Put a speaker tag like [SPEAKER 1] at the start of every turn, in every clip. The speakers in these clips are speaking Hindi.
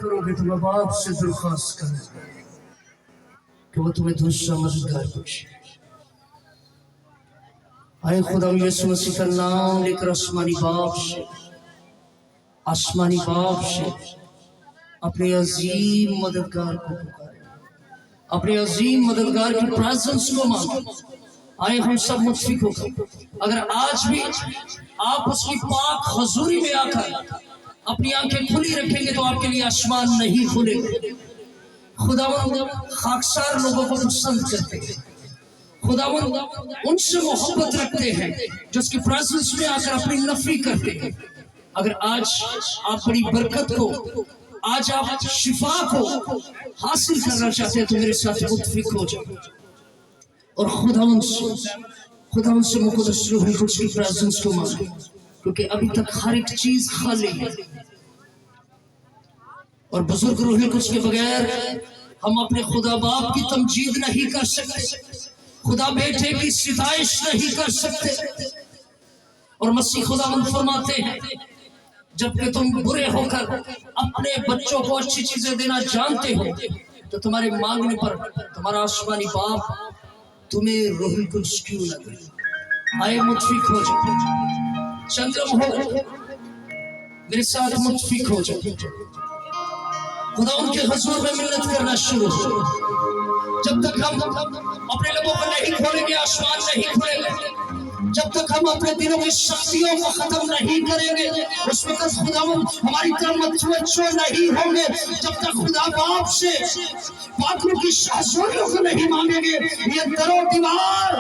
[SPEAKER 1] करोगे तो मैं बाप से दरख्वास्त करूंगा कि वो तुम्हें दूसरा मददगार बख्शे। आए खुदा यीशु मसीह का नाम लेकर आसमानी बाप से अपने अजीम मददगार को पुकारे, अपने अजीम मददगार की प्रेजेंस को मांगे। आए हम सब मुतफिक होकर अगर आज भी आप उसकी पाक हजूरी में आकर अपनी आंखें खुली रखेंगे तो आपके लिए आसमान नहीं खुलेगा। खुदावंद खाकसार लोगों को पसंद करते हैं, खुदावंद उनसे मोहब्बत रखते हैं जो उसकी प्रेजेंस में आकर अपनी नफरी करते हैं। अगर आज आप बड़ी बरकत को, आज आप शिफा को हासिल करना चाहते हैं तो मेरे साथ मुतफिक हो जाओ और खुदावंद से मुक़द्दस रूह कुछ की प्रेजेंस को मांगे, क्योंकि अभी तक हर एक चीज खाली है और बुजुर्ग रूह कुछ के बगैर हम अपने खुदा बाप की तमजीद नहीं कर सकते, खुदा बेटे की सिताइश नहीं कर सकते। और मसीह खुदावंद फरमाते हैं जबकि तुम बुरे होकर अपने बच्चों को अच्छी चीजें देना जानते हो तो तुम्हारे मांगने पर तुम्हारा आसमानी बाप तुम्हें रूहुल कुद्स क्यों न दे। आए मुतफिक हो जाओ, चंद्रम हो मेरे साथ मुतफिक हो जाओ, खुदा उनके हुजूर में मिन्नत करना शुरू हो। जब तक हम अपने लोगों को नहीं खोलेंगे आसमान नहीं खुलेगा, जब तक हम अपने दिलों की शक्तियों को खत्म नहीं करेंगे उस वक्त खुदावंद हमारी तरफ मतवज्जो नहीं होंगे, जब तक खुदा बाप से बातों की शासों को नहीं मांगेंगे ये दरो दीवार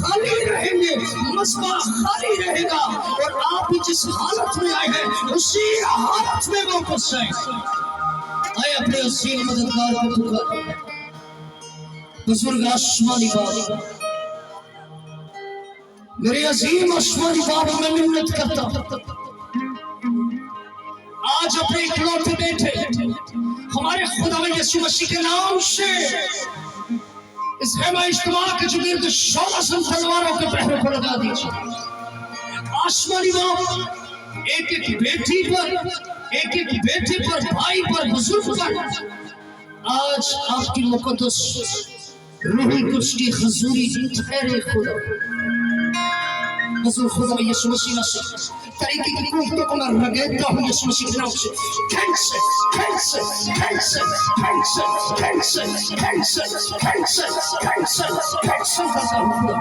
[SPEAKER 1] खाली रहेंगे, मसबा खाली रहेगा और आप भी जिस हालत में आए हैं उसी हालत में वापस जाएंगे। आए अपने असीम मददगार को पुकारो, बुजुर्ग आसमानी बाप, मेरे अजीम आसमानी बाप में मिन्नत करता आज अपने इकलौते बेटे हमारे खुदा यीशु मसीह के नाम से इस हेमा इज्तिमा के जुर्द 16 तलवारों के पहरे को लगा दीजिए। आसमानी बाप एक एक बेटी पर, एक एक बेटे पर, भाई पर, बुजुर्ग पर आज आपकी मुक़द्दस रूह कुद्स की हुजूरी ठहरे खुदा। बुजुर्ग खुदा यीशु मसीह से तरीके की कुफ्तों को मैं रगड़ता हूँ यीशु मसीह के नाम से। Cancer cancer cancer cancer cancer cancer cancer cancer cancer करता हूँ खुदा।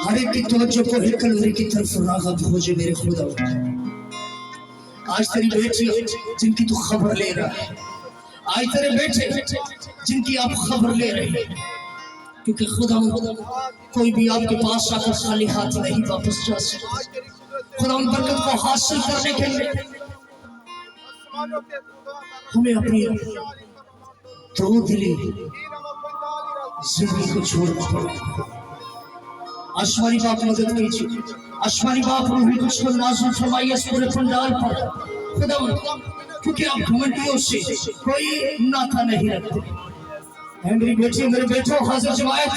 [SPEAKER 1] हर एक की तवज्जो को कलवरी की तरफ राग़ब हो जाए मेरे खुदा। आज तेरी बेटी जिनकी तू खबर ले रहा है, आज तेरे बेटे जिनकी आप खबर ले रहे हैं, क्योंकि खुदा कोई भी आपके पास आकर खाली हाथ नहीं वापस जा सकता। खुदा उन बरकत को हासिल करने के लिए हमें अपनी दो दिली जिंदगी को छोड़ना पड़ेगा। आसमानी बाप मदद कीजिए, आसमानी बाप रूह कुद्स को नाज़िल फरमाइए इस पूरे पंडाल पर खुदा, क्योंकि आप घमंडियों से कोई नाता नहीं रखते। मेरी बेटी मेरे बेटों हाजिर जमायत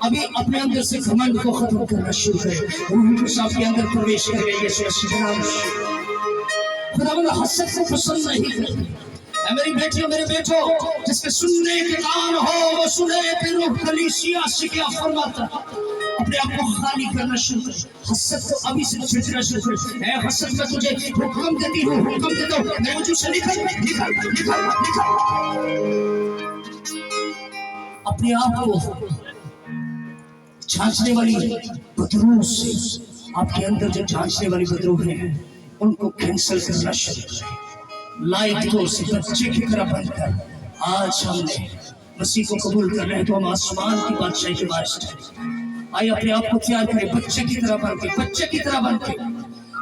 [SPEAKER 1] अभी अपने अंदर से घमंड को खत्म करना शुरू करें, रूह कुद्स आपके अंदर प्रवेश करें यीशु मसीह के नाम से। खुदा हसद को पसंद नहीं करते। मेरी बेटियों मेरे बेटों जिसके सुनने के कान हो वो सुने, फिर रूह कलीसिया से क्या फरमाता अपने आप को खाली करना शुरू करें, हसद को अभी से छुटना शुरू करें। ऐ हसद मैं तुझे हुक्म देती हूँ, हुक्म देता हूँ, मेरे वजूद से निकल निकल निकल निकल। अपने आप को जांचने वाली बदरूह से, आपके अंदर जो जांचने वाली बदरूह है उनको कैंसल करना शुरू करें। लाइक तो उसी बच्चे की तरह बनकर आज हमने मसीह को कबूल कर रहे हैं तो हम आसमान की बादशाही के वारिस हैं। आइए अपने आप को तैयार करें बच्चे की तरह बन के, बच्चे की तरह बन के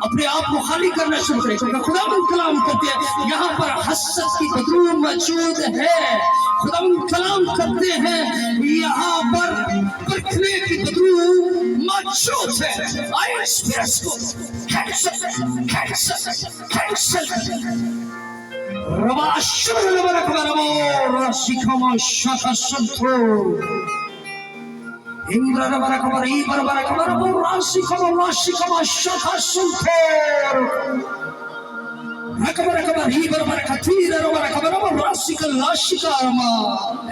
[SPEAKER 1] अपने आप को खाली करना शुरू करें, क्योंकि खुदावंद कलाम करते हैं यहाँ पर हसद की बदरूह मौजूद है। खुदावंद कलाम करते हैं यहाँ पर परखने की बदरूह मौजूद है। आइए इस स्पिरिट को कैंसल कैंसल कैंसल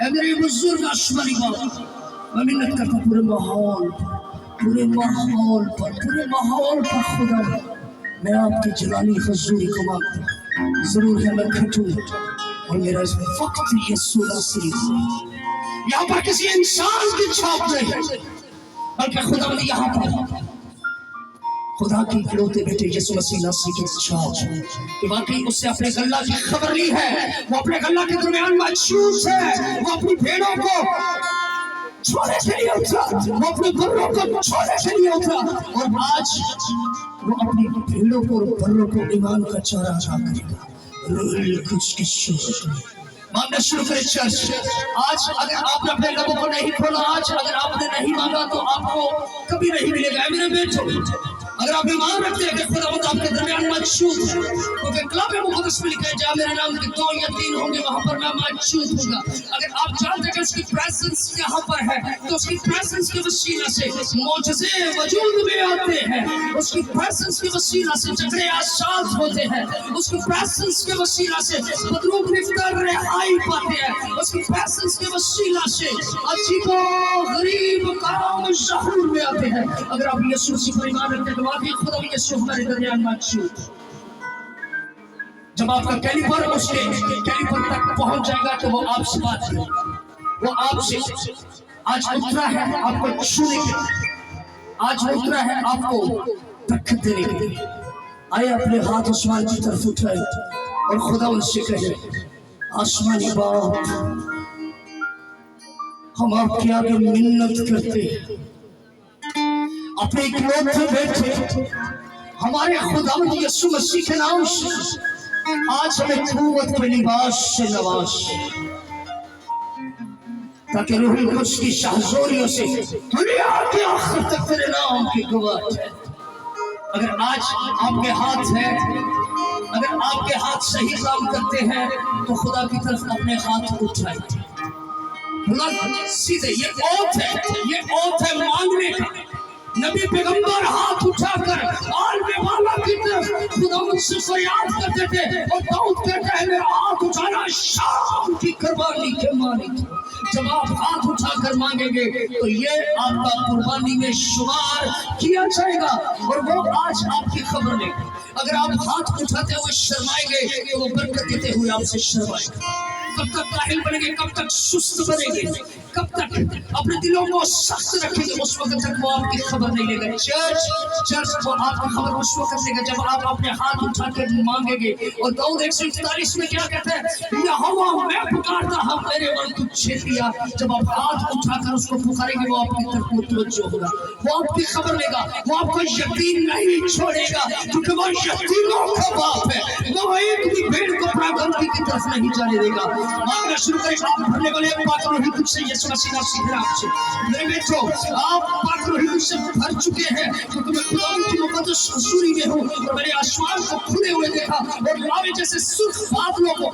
[SPEAKER 1] मेरे बुजुर्ग आसमानी बाप, मैं मिन्नत करता हूँ पूरे माहौल पर खुदा, मैं आपकी जलाली हजूरी को मांगता हूँ। जरूर है मैं घटूं और मेरा इस वक्त यीशु मसीह, यहाँ पर किसी इंसान की छाप नहीं है, बल्कि खुदा ने यहाँ पर खुदा की इकलौते बेटे यीशु मसीह नासरी की छाप कि वाकई उससे अपने गल्ला की खबर ली है। वो अपने गल्ला के दरमियान मौजूद है। वो अपनी भेड़ों को छोड़ने के लिए उतरा, वो अपने बर्रों को छोड़ने के लिए उतरा, और आज वो अपनी भेड़ों को और बर्रों को ईमान का चारा अता करेगा। कुछ की मांगना शुरू करें चर्च। आज अगर आपने अपने लबों को नहीं खोला, आज अगर आपने नहीं मांगा, तो आपको कभी नहीं मिलेगा। मेरे बेटो, अगर आप ईमान रखते हैं कि खुदावंद आपके दरमियान मौजूद है, क्योंकि कलाम मुक़द्दस में लिखा है जहाँ मेरे नाम के 2 या 3 होंगे वहां पर मैं मौजूद हूँगा। अगर आप जानते हैं कि उसकी प्रेजेंस यहाँ पर है, तो उसकी प्रेजेंस के वसीला से मौजज़े वजूद में आते हैं, उसकी प्रेजेंस के वसीला से झगड़े आसाद होते हैं, उसकी प्रेजेंस के वसीला से बदरू गिरफ्तार रिहाई पाते हैं, उसकी प्रेजेंस के वसीला से अजीबो गरीब काम ज़हूर में आते हैं। अगर आप यीशु मसीह पर ईमान रखते हैं, खुदा यीशु हमारे दरमियान मौजूद। जब आपका कैलिपर उसके कैलिपर तक पहुंच जाएगा, तो वो आपसे बात करेगा, वो आपसे आज उतरा है आपको छूने के, आज उतरा है आपको बरकत देने के लिए। आए अपने हाथ आसमान की तरफ उठाए और खुदा उनसे कहे, आसमानी बाप, हम आपके आगे मिन्नत करते हैं, अपने इकलौते बेटे हमारे खुदावंद यीशु मसीह के नाम से आज हमें कुव्वत पे लिबास से नवाज, ताकि रूहुल कुद्स की शाहज़ोरियों से दुनिया के आखिर तक तेरे नाम की गवाह है। अगर आज आपके हाथ है, अगर आपके हाथ सही काम करते हैं, तो खुदा की तरफ अपने हाथ उठाए, सीधे। ये ओथ है मांगने का। नबी पैगंबर हाथ उठाकर वाला की तरफ खुदावंद से फरियाद करते थे, और दाऊद कहता है मेरा हाथ उठाना शाम की कुर्बानी के मानिक। जब आप हाथ उठाकर मांगेंगे, तो ये आपका कुर्बानी में शुमार किया जाएगा, और वो आज आपकी खबर लेगा। अगर आप हाथ उठाते हुए शर्माएंगे, तो वो बरकत देते हुए आपसे शर्माएंगे। कब तक काहिल बनेंगे, कब तक सुस्त बनेंगे, कब तक अपने दिलों को सख्त रखेंगे, उस वक्त तक वो आपकी खबर नहीं लेगा। चर्च वो आपकी खबर उस वक्त लेगा जब आप अपने हाथ उठा कर मांगेंगे। और दाऊद 141 में क्या कहता है, यहोवा मैं पुकारता हूं, मेरे वन तू छेड़ दिया। जब आप हाथ उठाकर उसको पुकारेंगे, वो आपकी तरफ मुतवज्जो होगा, वो आपकी खबर लेगा, वो आपको यकीन नहीं छोड़ेगा, क्योंकि वो यतीमों का बाप है। वो एक भी भेड़ को प्रागंदगी की तरफ नहीं जाने देगा। मांगना शुरू करें। आप भरने वाले पाक रूह कुद्स से यीशु मसीह नासरी के नाम से। मेरे बेटो, आप पाक रूह कुद्स से भर चुके हैं, क्योंकि मैं खुदावंद की मुक़द्दस हज़ूरी में हूँ, और मैंने आसमान को खुले हुए देखा, और लावे जैसे सुर्ख बादलों को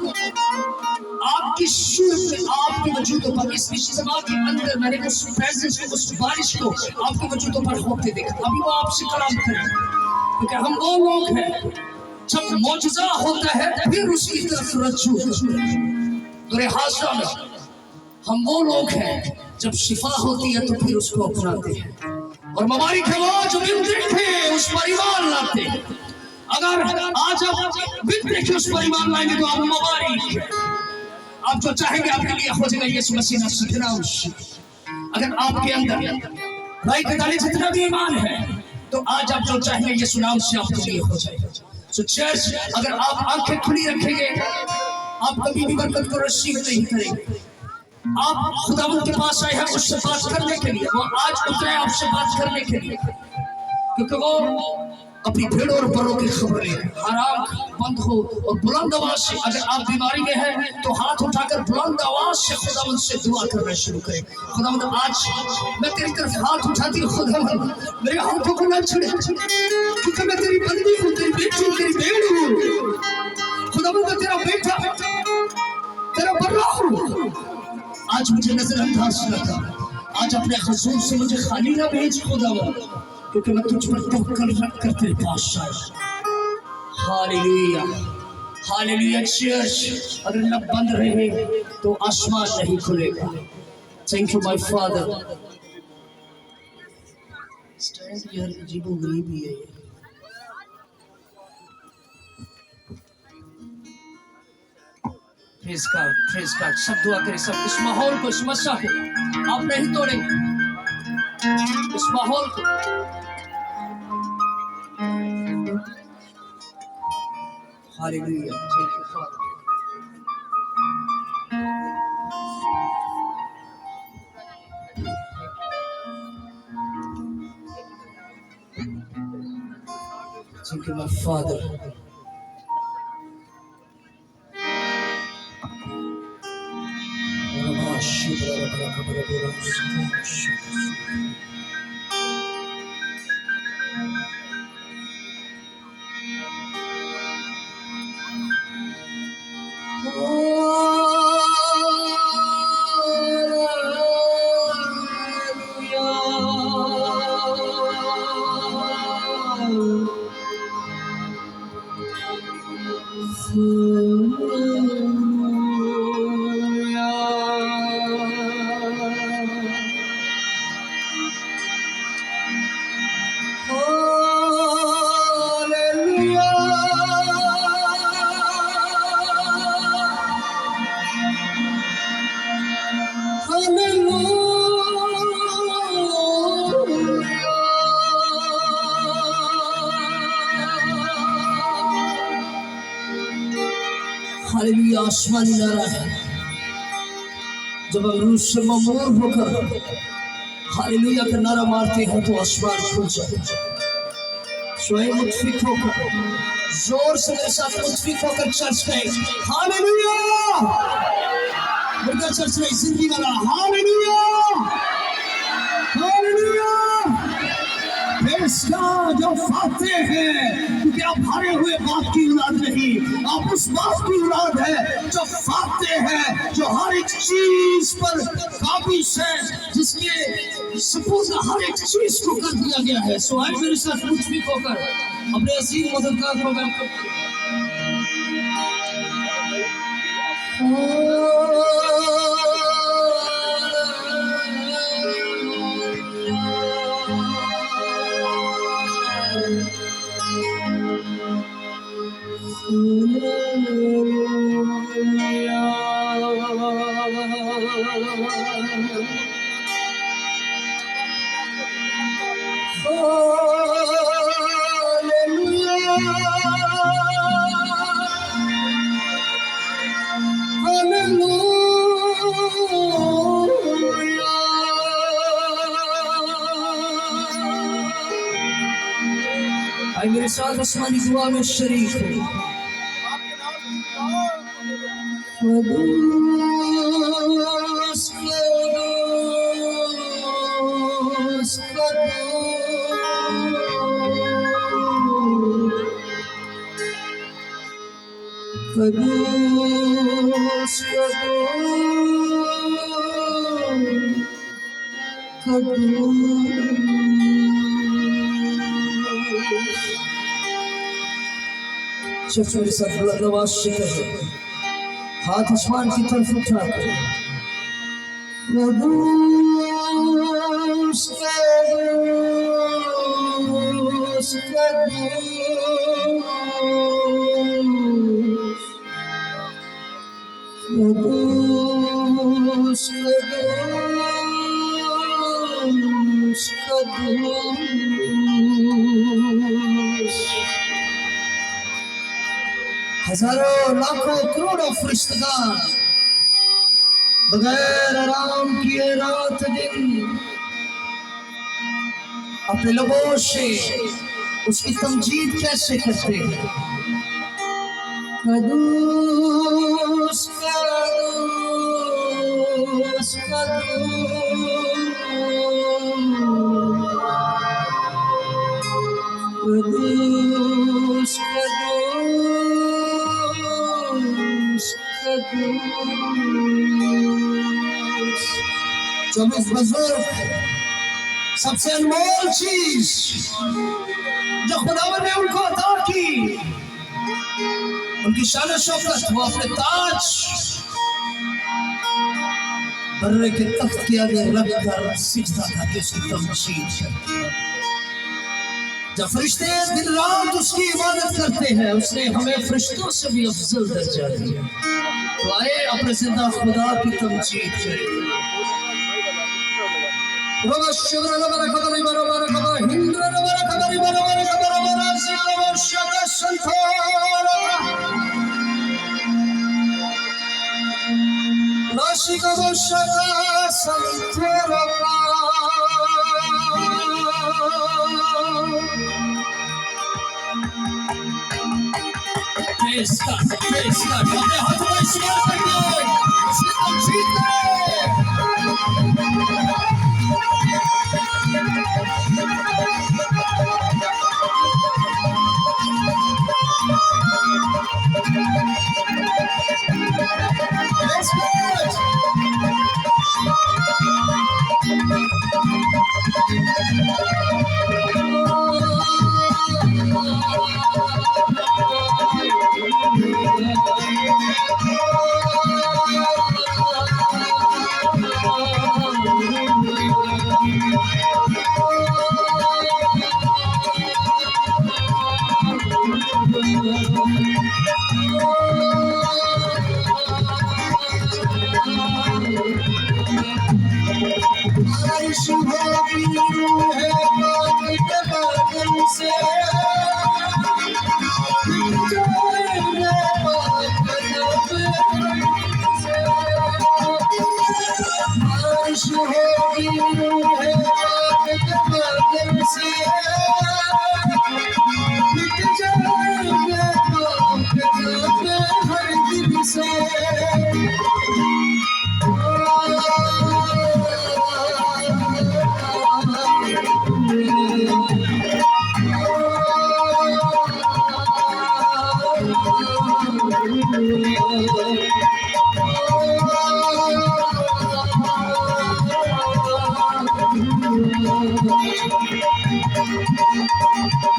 [SPEAKER 1] आपकी सूरत में, आपके वजूदों पर, इस इज्तिमा के अंदर मैंने उस प्रेजेंस को, उस बारिश को आपके वजूदों पर होते देखा। अभी वो आपसे कलाम करें, क्योंकि हम वो लोग हैं जब मौजज़ा होता है फिर उसकी तरफ रज्जू दुरे हाज़रा में, हम वो लोग हैं जब शिफा होती है तो फिर उसको अपनाते हैं, और मुबारक है वो जो बिन देखे उस पर ईमान लाते हैं। अगर आज आप बिन देखे उस पर ईमान लाएंगे, तो आप मुबारक है। आप जो चाहेंगे आपके लिए हो जाएगा यीशु मसीह नासरी के नाम से। अगर आपके अंदर भाई के दाले जितना भी ईमान है, तो आज आप जो चाहेंगे यीशु नाम से आपके लिए हो जाएगा। सो चर्च, अगर आप आंखें खुली रखेंगे, आप कभी भी बरकत को रिसीव नहीं करेंगे। आप खुदावंद के पास आए हैं उससे बात करने के लिए, वो आज उतरे आपसे बात करने के लिए, क्योंकि वो अपनी भेड़ों और बरों की खबर ले। हर आंख बंद हो और बुलंद आवाज से, अगर आप बीमारी में हैं, तो हाथ उठाकर बुलंद आवाज से खुदावंद से दुआ करना शुरू करें। खुदावंद आज मैं तेरी तरफ हाथ उठाती हूँ, खुदावंद मेरे हाथों को न छुड़े, क्योंकि मैं तेरी बंदी हूँ, तेरी बेटी हूँ, तेरी भेड़ हूँ। खुदावंद मैं तेरा बेटा, तेरा बर्रा हूँ। आज मुझे नजरअंदाज न कर, आज अपने हुजूर से मुझे खाली ना भेज खुदावंद, क्योंकि मैं तुझ पर तवक्कल रख कर तेरे पास आया। हालेलुया। हालेलुया चर्च, अगर लब बंद रहे तो आसमान नहीं खुलेगा। Thank you my father. Stand यार अजीबो गरीबी है। प्रेज़ गॉड, सब दुआ करें, सब इस माहौल को, इस मस्सा को आप नहीं तोड़ेंगे, इस माहौल को। Hallelujah, thank you father. Thank you, my Father. Hallelujah, आसमानी नारा है। जब हम रूह से ममूर होकर हालेलुया का नारा मारते हैं तो आसमान खुल जाता है। स्वयं मुतफिक होकर, जोर से मेरे साथ मुतफिक होकर चर्च में हालेलुया, मुर्दा चर्च में जिंदगी वाला हालेलुया, हालेलुया। जो फाते हैं, क्योंकि आप हारे हुए बाप की औलाद नहीं, आप उस बाप की औलाद है जो फाते हैं, जो हर एक चीज पर काबिज है, जिसके सपूत हर एक चीज को कर दिया गया है। सो आज मेरे साथ मुतफिक होकर अपने असीम मददगार को वेलकम करें। आई मेरे साथ आसमानी दुआ में शरीक हो। चर्च मेरे साथ बुलंद आवाज से कहे, हाथ आसमान की तरफ उठाकर हजारों लाखों करोड़ों फरिश्तेगान बगैर आराम किए रात दिन अपने लोगों से उसकी तमजीद कैसे करते हैं। कदूस कदूस कदूस जब इस बुजुर्ग सबसे अनमोल चीज जो खुदावंद ने उनको अता की उनकी शान शौकत, वो अपने ताज बर्रे के तख्त के आगे रखकर सिजदा करके उसकी तमजीद करते हैं। जब फरिश्ते दिन रात उसकी इबादत करते हैं, उसने हमें फरिश्तों से भी अफजल दर्जा दिया। तो आए अपने जिंदा खुदा की तमजीद करें। Praise God, praise God. अपने हाथों में ईश्वर करके उसकी तमजीद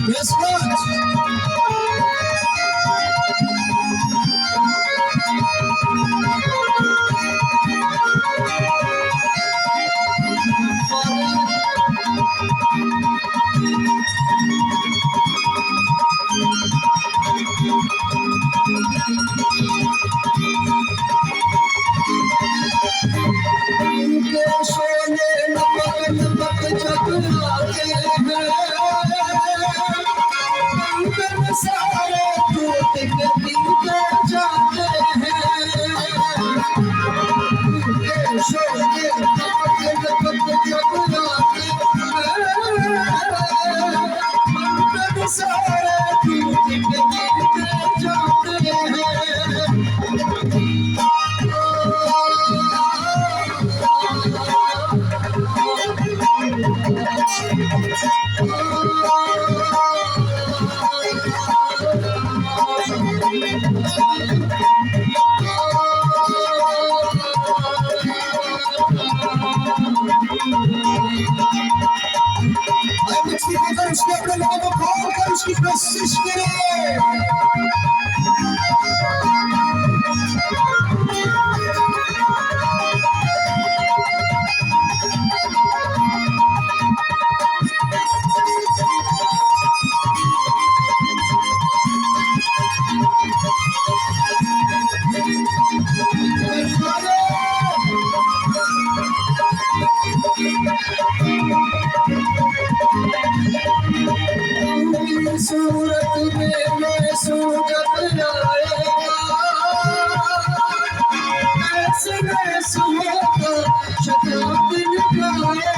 [SPEAKER 1] Yes, God. उसने अपने लोगों को कॉल कर उसकी कोशिश करे। सूरत में मैं सूरत आएगा ऐसे में सुहागा शताब्द निभाएगा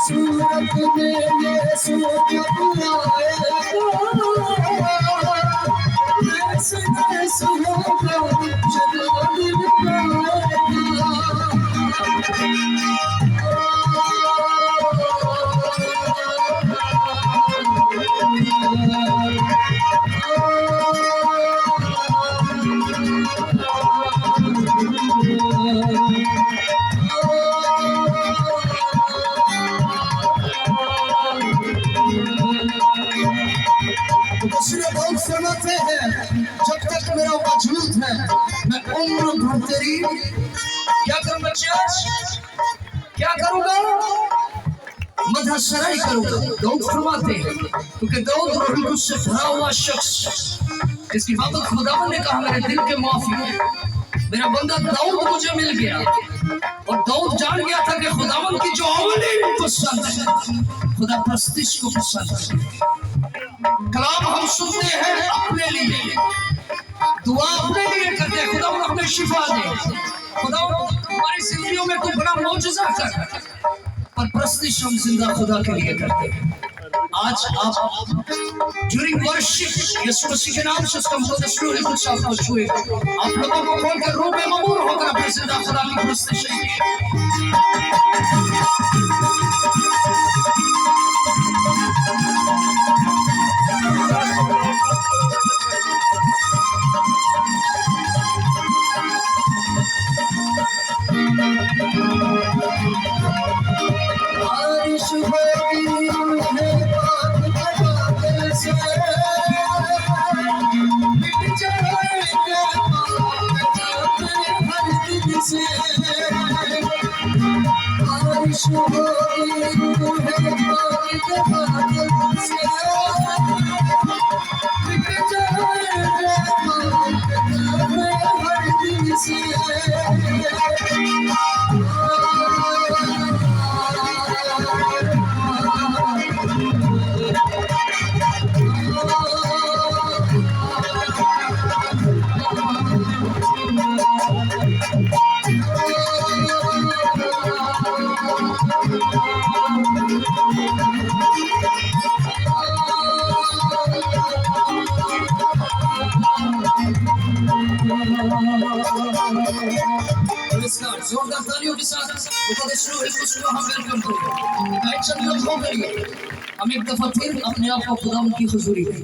[SPEAKER 1] सूरत में मैं सूरत आएगा दूसरे लोग समझते हैं जब तक मेरा वजूद है मैं उम्र भर तेरी क्या करूं बच्चे, क्या करूंगा, मदहसराई करूंगा। दाऊद फरमाते हैं क्योंकि दाऊद रूह कुद्स से भरा हुआ शख्स, इसकी बाबत खुदावंद ने कहा मेरे दिल के मुआफिक मेरा बंदा दाऊद मुझे मिल गया। और दाऊद जान गया था कि खुदावंद की जो अवली पसंद है खुदा परस्तिश को पसंद है। कलाम हम सुनते हैं अपने लिए, दुआ अपने लिए करते हैं खुदावंद हमें शिफा दे, खुदावंद हमारी जिंदगियों में कोई बड़ा मौजज़ा कर, और परस्तिश हम जिंदा खुदा के लिए करते हैं। आज आप ड्यूरिंग वर्शिप यीशु मसीह के नाम से उसका मुकद्दस रूह कुद्स आपको छुए, आप लोगों को खोलकर रूह में ममूर होकर अपने जिंदा खुदा की परस्तिश जोरदार तालियों के साथ मुकद्दस रूह कुद्स को हम वेलकम करें। चंद लम्हों के लिए हम एक दफा फिर अपने आप को खुदावंद की हुजूरी में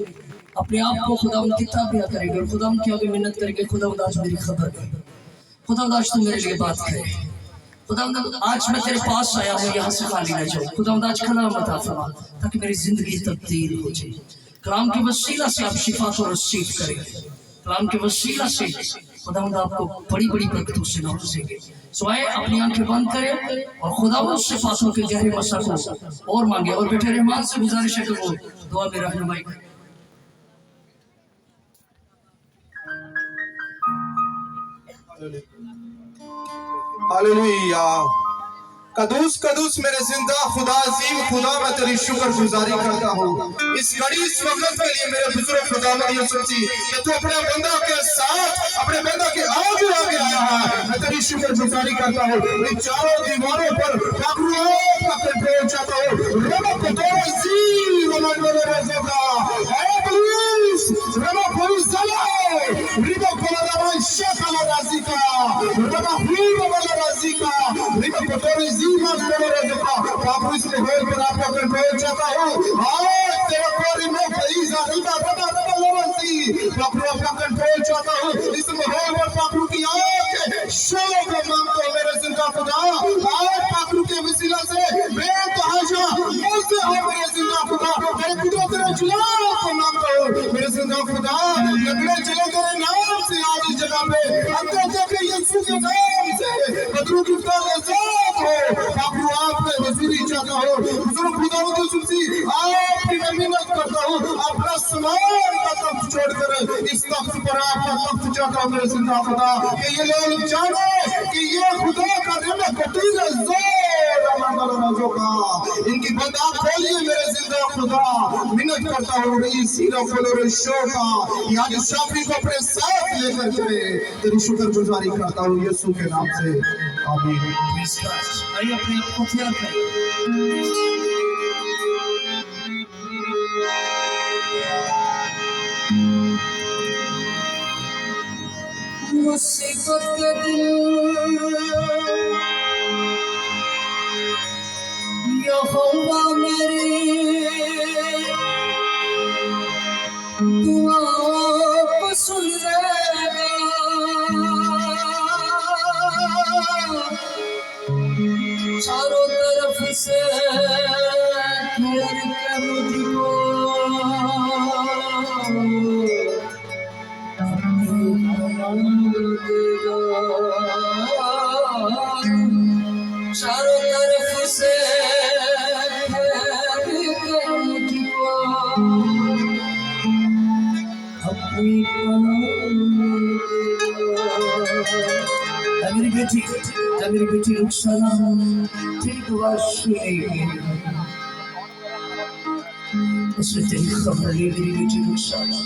[SPEAKER 1] अपने आप को खुदावंद की ताबिया करेंगे और खुदावंद की आगे मिन्नत करेंगे, खुदावंद आज मेरी खबर दे, खुदावंद आज तू मेरे लिए बात करे, खुदावंद आज मैं तेरे पास आया हूँ यहाँ से खाली न जाऊँ, खुदावंद आज कलाम अता फरमा ताकि मेरी जिंदगी तब्दील हो जाए। कलाम के वसीला से आप शिफा को रिसीव करेंगे, कलाम के वसीला से खुदावंद आपको बड़ी बड़ी बरकतों से नवाजेंगे। सो आए अपनी आंखें बंद करें और खुदावंद से पासों के गहरे मसा को और मांगे, और बेटे रहमान से गुजारिश है कि वो दुआ में रहनुमाई करें।
[SPEAKER 2] हालेलुया। कदूस कदूस मेरे जिंदा खुदा अजीम खुदा, मैं तेरी शुक्रगुजारी करता हूँ इस घड़ी इस वक्त के लिए मेरे बुजुर्ग खुदावंद यीशु जी कि तू अपने बंदा के साथ अपने बंदा के आगे आगे आया है। मैं तेरी शुक्रगुजारी करता हूँ इन चारों दीवारों पर कंट्रोल चाहता हूँ। रबा कतोजी रबा रोज़ा है पुलिस रबा पुलिस चला रिबा कोला शेखला राजी का रबा हुई वाला राजी का रिबा कतोजी जीवन रोज़ा बाबू इसलिए होल पर आपका कंट्रोल चाहता हूँ। आज तेरा कोरी में फरीजा रिबा रबा रबा लवसी बाबू आपका कंट्रोल चाहता हूँ इस माहौल पर बाबू की आंख शोक मांगता हूँ मेरे जिंदा खुदा। आज बाबू के वसीला से बेतहाशा मुझसे हो मेरे जिंदा खुदा, मेरे खुदा तेरे जलाल को मांगता हूँ मेरे जिंदा खुदा। लगने चले तेरे नाम से आज इस जगह पे अंदर जाके यीशु के नाम से बदरू की आजाद हो बाबू आपके वजीरी चाहता हूँ बुजुर्ग खुदावंद यीशु जी आपकी मैं मिन्नत करता हूँ अपना समान का तख्त छोड़कर इस तख्त पर आपका तख्त चाहता हूँ मेरे जिंदा खुदा कि ये लोग जाने कि ये खुदा का रहमत कटीर का इनकी बंदा खोलिए मेरे जिंदा खुदा। मिन्नत करता हूँ इसी रफल शो का याद शाफी को अपने साथ लेकर के तेरी शुक्रगुजारी करता हूँ यीशु के नाम से, आमीन।
[SPEAKER 1] आइए अपने आप को तैयार करें। मुसीबत के दिन यहोवा मेरी दुआओं को सुन लेगा, चारों तरफ से घेर के मुझको चारों तरफ से अपनी मेरी बेटी रुखसाना तेरी दुआ सुनेगी। उसने तेरी खबर ली मेरी बेटी रुखसाना,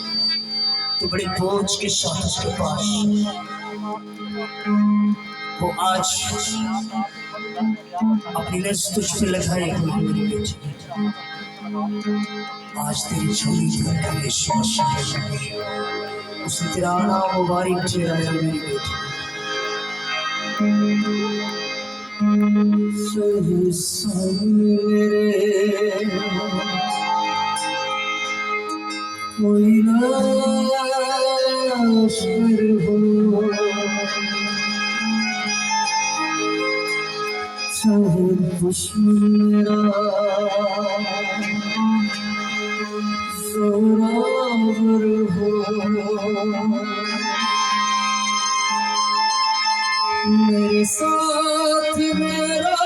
[SPEAKER 1] तो बड़े बोझ के साथ उसके पास वो आज अपनी नज़र तुझ पे लगाएगी मेरी बेटी। आज तेरी झोली भर कर यीशु मसीह उसने तेरा आना मुबारक ठहराया मेरी बेटी। सही मेरे कोई लाशर हो, चाहे दुश्मन मेरा जोरावर हो, मेरे साथ मेरा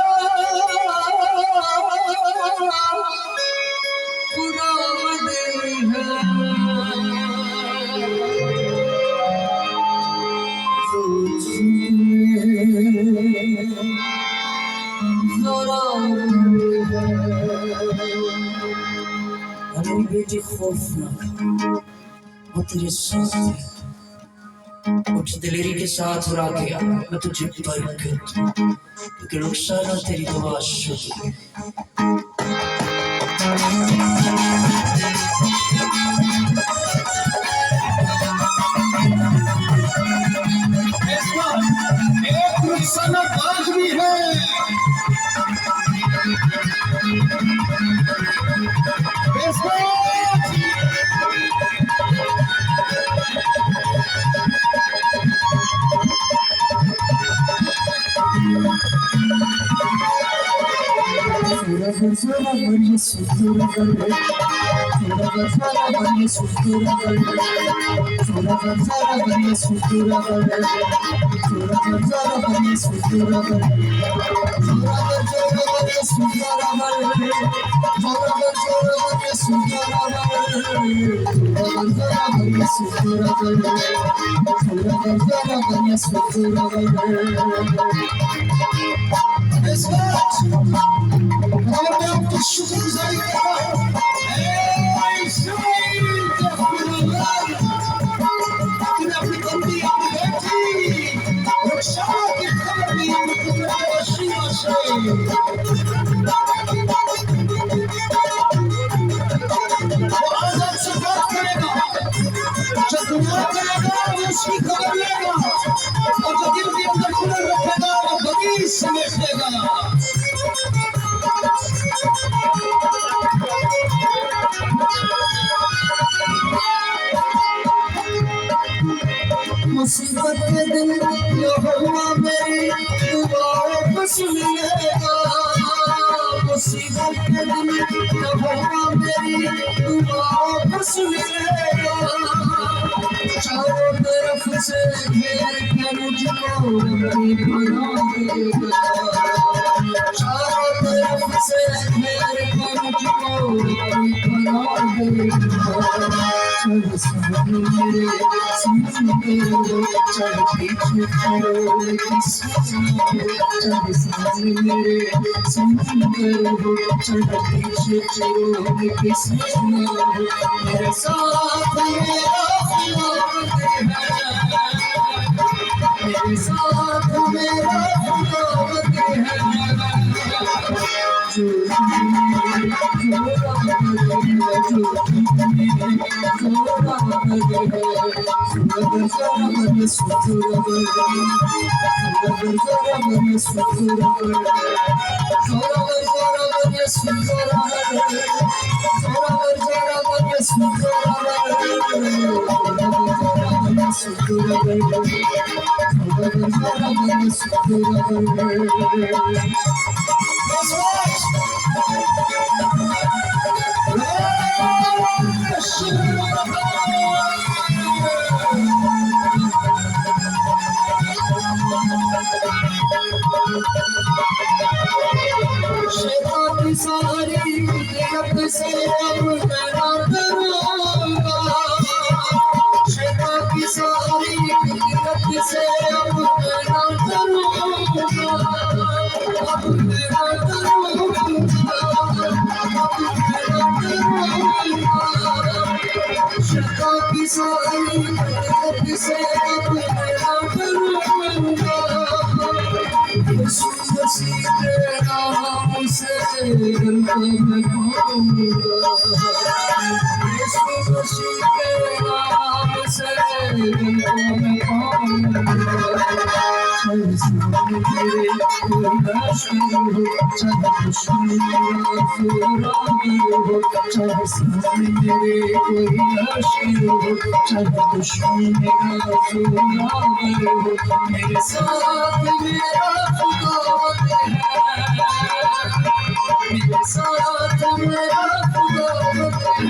[SPEAKER 1] खुदावंद है, जो मेरी बेटी खौफ ना, वो तेरे साथ है। उठ दिलेरी के साथ और आ गया, मैं तुझे बरकत क्योंकि रुखसाना तेरी दुआ सुनी।
[SPEAKER 2] एक रुखसाना बाज भी है। शुक्रगुजारी करता हूं। अपनी बंदी अपनी बेटी रुखसाना की खबर दी वो आज आपसे बात करेगा, जो दुआ करेगा वो उसकी खबर लेगा, और जो दिल के अंदर खुला रखेगा वो बगीच समेट लेगा। मुसीबत के दिन यहोवा मेरी दुआओं को सुन लेगा, मुसीबत के दिन यहोवा मेरी दुआओं को सुन लेगा, चारों तरफ से घेर के मुझको अपनी पनाह देगा, चारों तरफ से घेर के मुझको अपनी पनाह देगा। मेरे चाहे पीछे करो चाहे सामने मेरे करो, चाहे पीछे चलो मेरे साथ मेरा मेरे साथ मेरा
[SPEAKER 1] से अब मैं ना डरूंगा, शैतान की सारी फितरत से अब मैं ना डरूंगा, अब मैं ना डरूंगा, अब मैं ना डरूंगा, शैतान की सारी फितरत से अब मैं ना डरूंगा। यीशु मसीह के नाम से गंगा मैं पाऊंगा, यीशु मसीह के नाम से गंगा मैं पाऊंगा। चाहे सामने मेरे कोई दुश्मन हो, चाहे दुश्मन मेरा जोरावर हो, चाहे सामने मेरे कोई दुश्मन हो, चाहे दुश्मन मेरा जोरावर हो, मेरे साथ मेरा खुदावंद है, मेरे साथ मेरा खुदावंद है।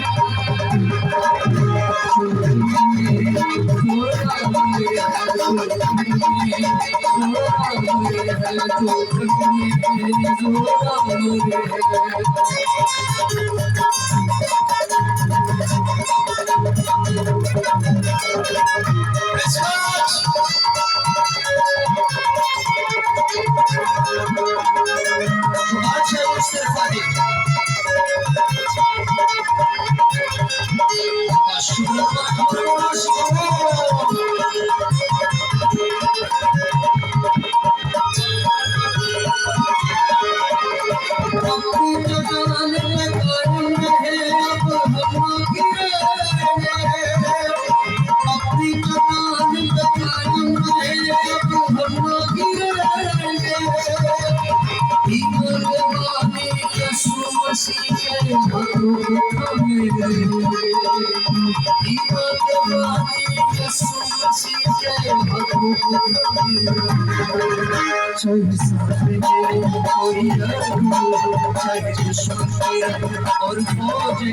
[SPEAKER 1] और फौजे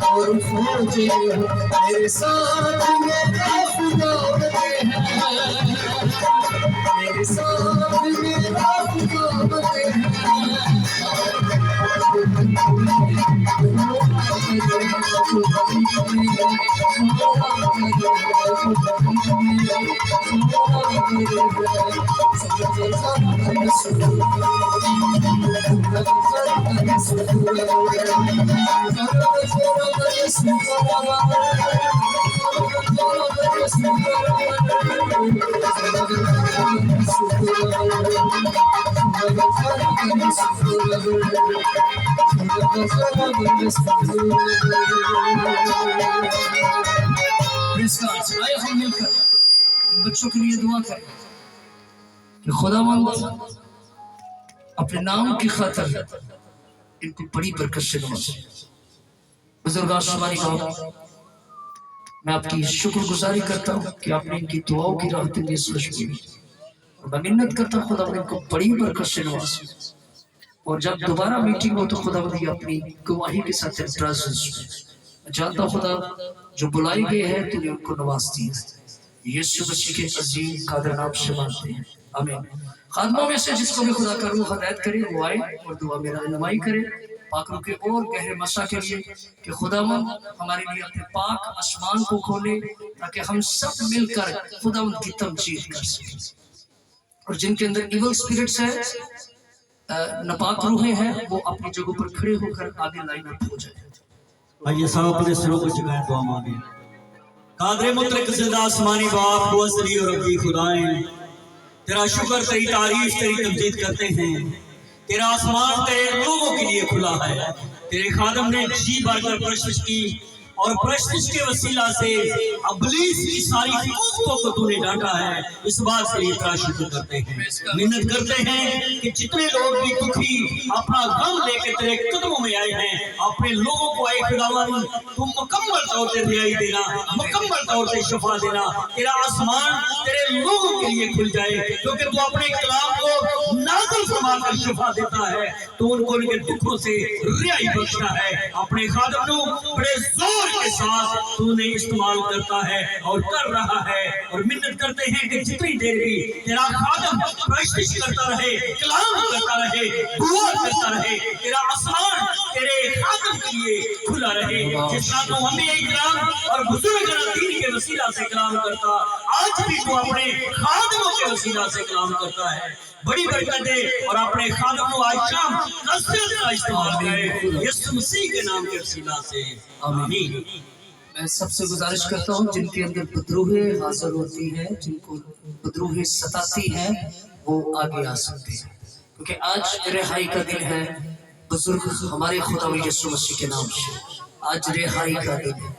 [SPEAKER 1] और फौजे मेरे साथ मेरा खुदावंद है, मेरे साथ मेरा खुदावंद है। आए हम मिलकर इन बच्चों के लिए दुआ करें कि खुदावंद अपने नाम की खातिर इनको बड़ी बरकत से नवाजे। बुजुर्ग आसमानी बाप, मैं आपकी शुक्रगुजारी करता हूँ कि आपने इनकी दुआओं की राहत दी और मैं मिन्नत करता हूँ खुदावंद इनको बड़ी बरकत से नवाजे, और जब दोबारा मीटिंग हो तो खुदावंद अपनी गवाही के साथ जानता हूँ खुदा जो बुलाई गई है तूने उनको नवाज दिया। यीशु मसीह के अजीम कादर नाम से मांगते हैं, आमीन। खादमों में से जिसको भी खुदा का रूह हदायत करे वो आए और दुआ में रहनुमाई करे पाक के और गहरे मसा के लिए कि खुदावंद हमारे लिए अपने पाक आसमान को खोले ताकि हम सब मिलकर खुदावंद की तमजीद कर सकें। और जिनके अंदर इवल स्पिरिट्स है, नापाक रूहें हैं, वो अपनी जगहों पर खड़े होकर आगे लाइन अप हो जाए।
[SPEAKER 3] आइए सब अपने सिरों को झुकाएं, दुआ मांगे। कादरे मुतलक जिंदा आसमानी बाप वो असली और अबदी खुदाएं, तेरा शुक्र तेरी तारीफ तेरी तमजीद करते हैं। तेरा आसमान तेरे लोगों के लिए खुला है। तेरे खादम ने जी भरकर प्रश्न की और प्रश्न के वसीला से अबलीस की सारी कुफ्तों को तूने डांटा है। इस बात से ये तेरा शुक्र करते हैं, मिन्नत करते हैं कि जितने लोग भी दुखी अपना गम लेकर तेरे कदमों में में आए हैं, अपने लोगों को आए खुदावन तू मुकम्मल तौर से रिहाई देना, मुकम्मल तौर से शफा देना, तेरा आसमान तेरे लोगों के लिए खुल जाए, क्योंकि तू अपने कलाम को नाज़िल फरमाकर शफा देता है, तो उनको उनके दुखों से रिहाई बख्शता है। अपने खादम को बड़े जोर के साथ तूने इस्तेमाल करता है और कर रहा है, और मिन्नत करते हैं कि जितनी देर भी तेरा खादम प्रस्तुत करता रहे, कलाम करता रहे, दुआ करता रहे, तेरा आसमान तेरे खादम के लिए खुला रहे। जिस तरह तू हमें इकराम और बुजुर्ग दीन के वसीला से कलाम करता, आज भी तू अपने खादमों के वसीला से कलाम करता है। बड़ी बरकत दे और अपने खादम को आज शाम कसरत का इस्तेमाल करे, यीशु मसीह के नाम के वसीला से आमीन।
[SPEAKER 1] मैं सबसे गुजारिश करता हूँ जिनके अंदर बदरूहें हाजिर होती है, जिनको बदरूहें सताती है, वो आगे आ सकते हैं, क्योंकि आज रिहाई का दिन है। बुजुर्ग हमारे खुदा यीशु मसीह के नाम से आज रिहाई का दिन है।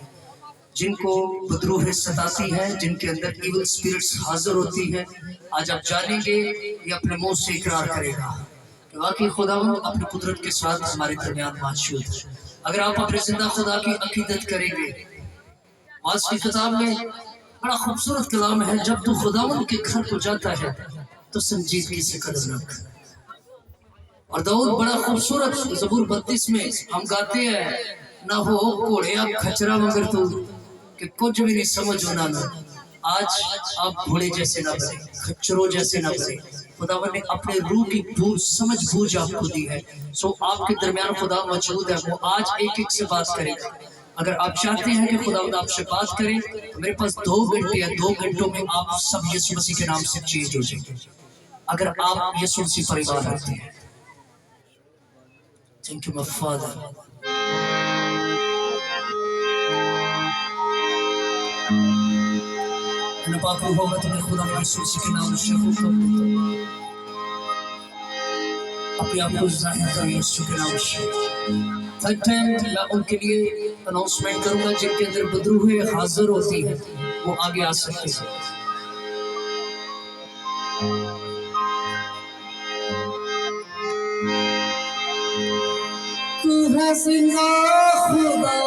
[SPEAKER 1] जिनको बदरूहें सताती है, जिनके अंदर इविल स्पिरिट्स हाजिर होती है, आज आप जानेंगे, ये अपने मुंह से इकरार करेगा कि वाकई खुदावंद अपनी कुदरत के साथ हमारे दरमियान मौजूद है। अगर आप अपने जिंदा खुदा की अकीदत करेंगे, वास की किताब में बड़ा खूबसूरत कलाम है, जब तू खुदावंद के घर को जाता है तो संजीदगी से कदम रख। और दाऊद बड़ा खूबसूरत ज़बूर 32 में हम गाते हैं, ना हो घोड़े आप खचरा मगर तू कि कुछ भी नहीं समझ होना ना। आज आप घोड़े जैसे ना बने, खच्चरों जैसे ना बने। खुदावन ने अपने रूह की समझ बूझ आपको दी है। सो आपके दरमियान खुदा मौजूद है, वो आज एक एक से बात करेगा। अगर आप चाहते हैं कि खुदावंद आपसे बात करे, तो मेरे पास 2 घंटे या 2 घंटों में आप सब यीशु मसीह के नाम से चेंज हो जाएंगे, अगर आप यीशु मसीह परिवार रखते हैं। Thank you my father. पाक रूह होगा तुम्हें खुदा यीशु मसीह के नाम से हुक्म देता, अपने आप को जाहिर करो यीशु के नाम से। थर्ड टाइम मैं उनके लिए अनाउंसमेंट करूंगा जिनके अंदर बदरूहें हाजिर होती है, वो आगे आ सकते हैं। तू है जिंदा खुदा,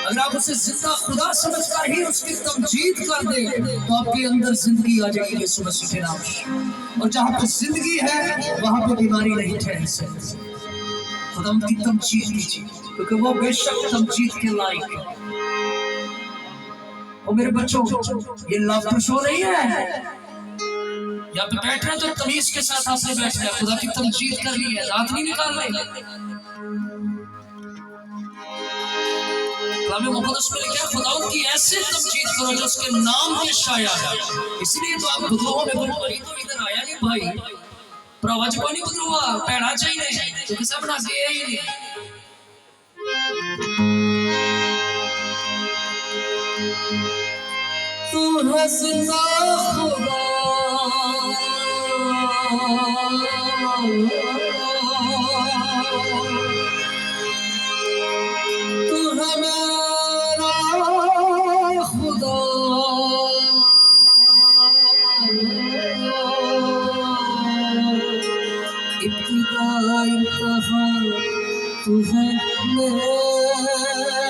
[SPEAKER 1] अगर आप उसे जिंदा खुदा समझकर ही उसकी तमजीद कर दे, तो आपके अंदर जिंदगी आ जाएगी यीशु मसीह के नाम से। और जहाँ पे जिंदगी है वहां पे बीमारी नहीं ठहर सकती। खुदा उनकी तमजीद कीजिए, क्योंकि वो बेशक तमजीद के लायक है। और मेरे बच्चों, ये लाफ्टर शो नहीं है, यहाँ पे बैठ रहे तो तमीज के साथ आपने बैठना है, खुदा की तमजीद करनी है, दांत नहीं निकाल रहे। मुक़द्दस में लिखा है खुदावंद की ऐसे तमजीद करो जो उसके नाम के शाया है। इसलिए तो आप बदलुआ में भाई तो इधर आया नहीं भाई, प्रवाच को नहीं बदलुआ पैड़ा चाहिए, क्योंकि सब ना गए ही नहीं। तू है जिंदा खुदा, तू है मेरा खुदा, इब्तिदा इंतहा तू है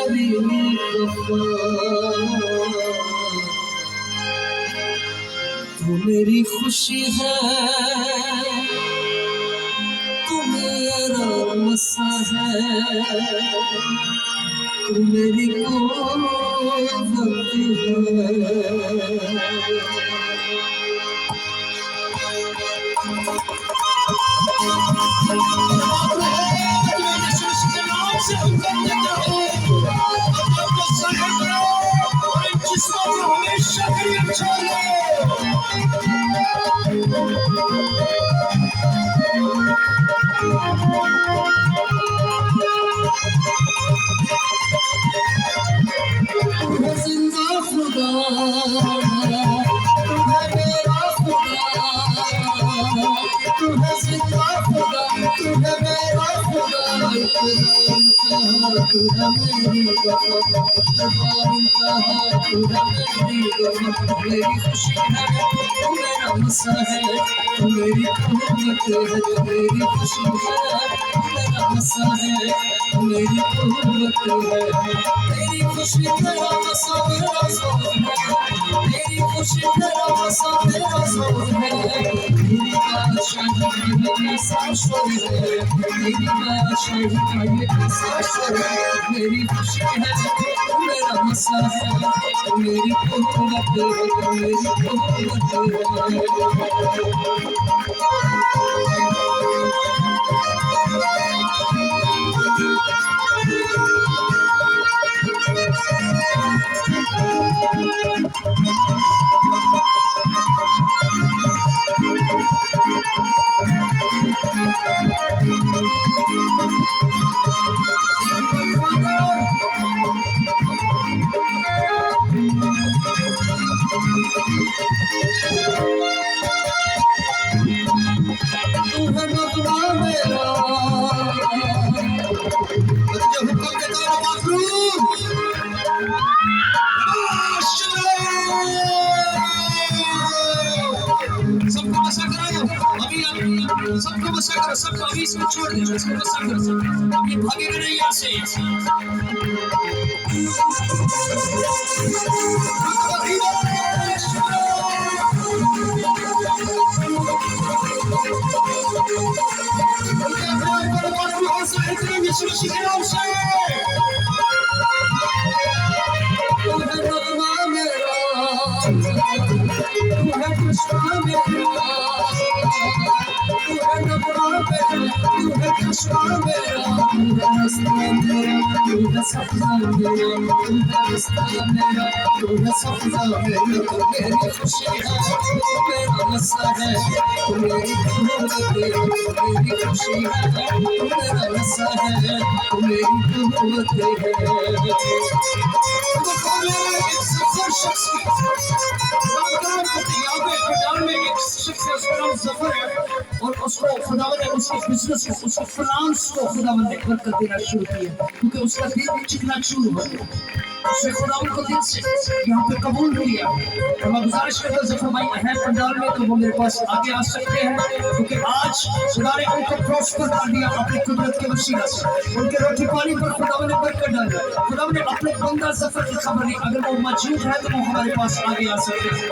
[SPEAKER 1] मेरी वफा, तू मेरी खुशी है, तू मेरा मसा है, तू मेरी कुव्वत जिंदा खुदा, तू है मेरा खुदा, तू है जिंदा खुदा, तू है मेरा खुदा, तू है मेरी वफा, दबान कहा तू है मेरी वफा। मेरी खुशी है तू मेरा मसा है, तू मेरी कुव्वत है, मेरी खुशी है तू मेरा मसा है, तू मेरी कुव्वत है। तेरी खुशी तेरा मसा मेरा जोर है, तेरी खुशी तेरा मसा मेरा जोर है। तेरी बादशाही का ये कैसा स्वर है, तेरी बादशाही का ये कैसा स्वर है। मेरी खुशी है तू मेरा मसा है, तू मेरी कुव्वत है, तू मेरी कुव्वत है। सबको बसा करो, अभी सबको बसा करो, सबको अभी इसको छोड़ दो, इसको बसा करो, अभी भागेगा नहीं यहाँ से। और उसको खुदावन ने उसके बिजनेस को, उसके फाइनेंस को खुदावन ने बरकत देना शुरू किया, क्योंकि उसका दिल चिकना शुरू हो गया। उसने खुदावन को दिल से यहाँ पे कबूल किया। और मैं गुजारिश करता हूँ जब भाई है पंडाल में, तो वो मेरे पास आगे आ सकते हैं, क्योंकि आज खुदा ने उनको प्रॉस्पर कर दिया अपनी कुदरत के वसीला से। उनके रोटी पानी पर खुदावन ने बरकत डाली। खुदावन ने अपने बंदा सफर की खबर दी। अगर वो मौजूद है तो वो हमारे पास आगे आ सकते हैं।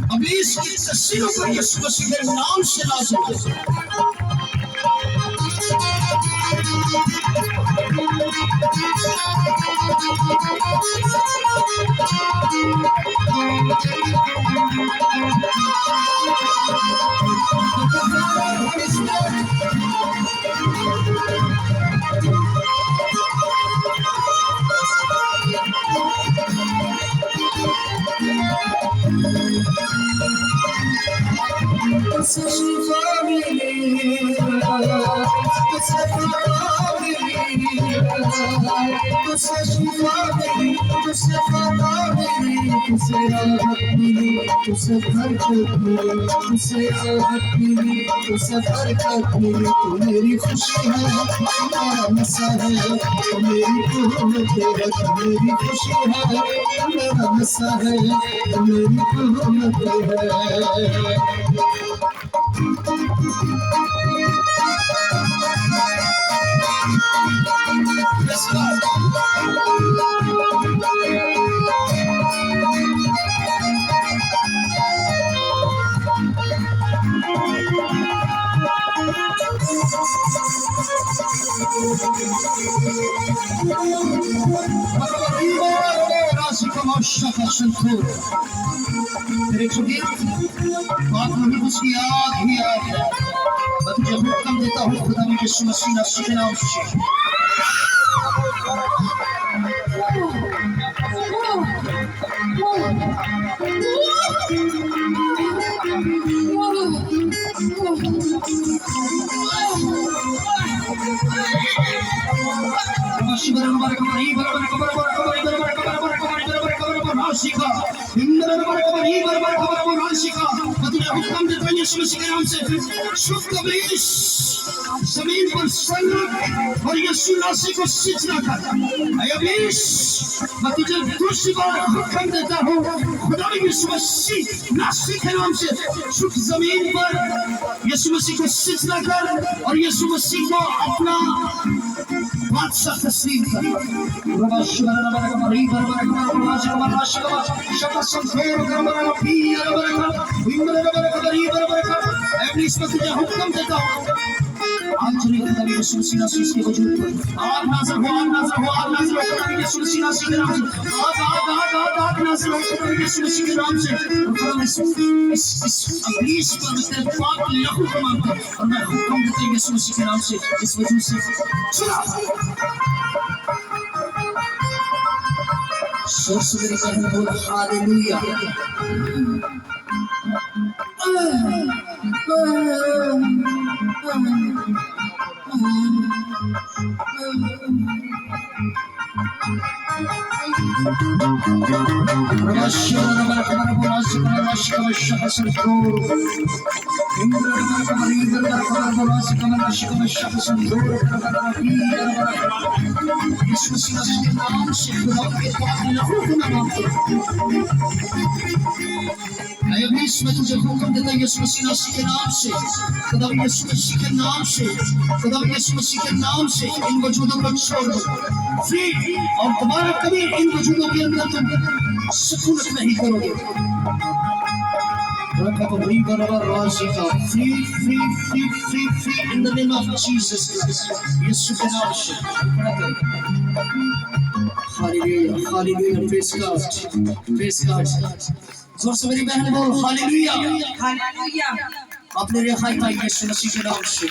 [SPEAKER 1] अभी इसकी तस्वीरों पर यीशु मसीह के नाम से लाज़िम है। तुझसे फायदा मिली, तुझसे राहत मिली, तुझसे बरकत मिली, तुझसे राहत मिली, तुझसे बरकत मिली। तू मेरी खुशी है, मेरा नशा है, तू मेरी कुर्बत है, तू मेरी खुशी है, मेरा नशा है, तू मेरी कुर्बत है। तेरे कबीर बात नहीं उसकी याद ही याद है। मैं तुझे हुक्म देता हूँ खुदा में यीशु मसीह के नाम से। जमीन पर सर और यीशु मसीह को सिजदा कर। मैं तुझे दूसरी बार हुक्म देता हूँ खुदा यीशु मसीह के नाम से शुभ जमीन पर यीशु मसीह को सिजदा कर और यीशु मसीह को अपना बादशाह तस्लीम कर। तुझे हुक्म देता हूँ आंतरिक खुदा यीशु मसीह के वजूद पर आग नाज़िल हो, आग नाज़िल हो, आग नाज़िल हो खुदा यीशु मसीह के नाम से। आग आग आग आग आग नाज़िल हो खुदा यीशु मसीह के नाम से। खुदा इस इब्लीस पर तेरे पाक लहू को मांगता और मैं हुक्म देता हूं यीशु मसीह के नाम से इस वजूद से चला। जोर से मेरी बहन बोल हालेलुया। मैं तुझे हुक्म देता यीशु मसीह के नाम से, खुदा यीशु मसीह के नाम से, खुदा यीशु मसीह के नाम से इन वजूदों को छोड़ दो फ्री और दोबारा कभी इन वजूदों के अंदर तुम सुकून नहीं करोगे। Free free free free free in the name of Jesus Christ. यीशु के नाम से hallelujah hallelujah praise God praise God. जोर से मेरी बहन बोल हालेलुया हालेलुया। आपने रिहाई पाई यीशु मसीह के नाम से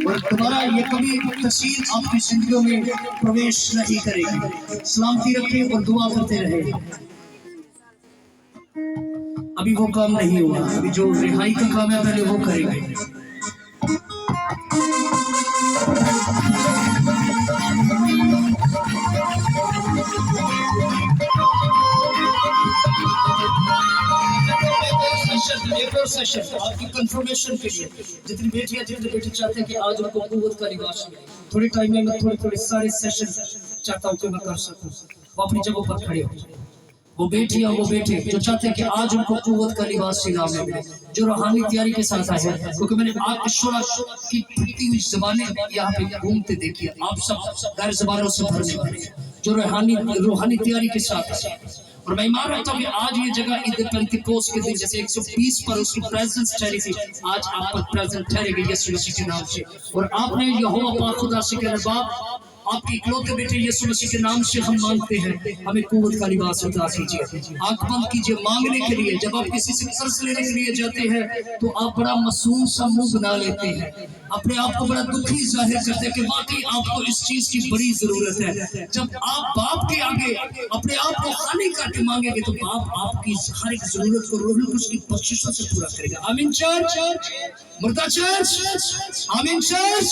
[SPEAKER 1] और दोबारा ये कभी तस्वीर आपकी जिंदगियों में प्रवेश नहीं करेगी। सलामती रखें और दुआ करते रहे। अभी वो काम नहीं हुआ, अभी जो रिहाई का काम है पहले वो करेंगे। आपकी कंफर्मेशन के लिए जितनी बेटियां जितने बेटे चाहते हैं कि आज उनको कुव्वत का लिबास मिले, थोड़ी टाइम में मैं थोड़े सारे सेशन चाहता हूँ कि मैं कर सकूं। वो अपनी जगह पर खड़े हो। वो बेटियां वो बेटे जो चाहते हैं कि आज उनको कुव्वत का लिबास सिला मिले, जो रूहानी तैयारी के साथ आए हैं, क्योंकि मैंने आग शोरा की फटती हुई ज़बानें यहाँ पे घूमते देखी। आप सब गैर ज़बानों से भरने वाले जो रूहानी तैयारी के साथ आए। और मैं ईमान रखता हूँ कि आज ये जगह ईद पेंटिकोस्ट के दिन जैसे 120 पर उसकी प्रेजेंस ठहरी थी, आज आप पर प्रेजेंट ठहरेगी यीशु मसीह के नाम से। और आपने यहोवा पाक खुदा से कहना, बाप आपके इकलौते बेटे यीशु मसीह के नाम से हम मांगते हैं, हमें कुव्वत का लिबास अता कीजिए। आंख बंद कीजिए मांगने के लिए। जब आप किसी से कर्ज लेने के लिए जाते हैं तो आप बड़ा मासूम सा मुंह बना लेते हैं, अपने आप को बड़ा दुखी जाहिर करते हैं कि वाकई आपको इस चीज की बड़ी जरूरत है। जब आप बाप के आगे अपने आप को खाली करके मांगेंगे तो बाप आपकी हर एक जरूरत को रूहुल कुद्स की बख्शिशों से पूरा करेगा। आमीन चर्च, मुर्दा चर्च, आमीन चर्च।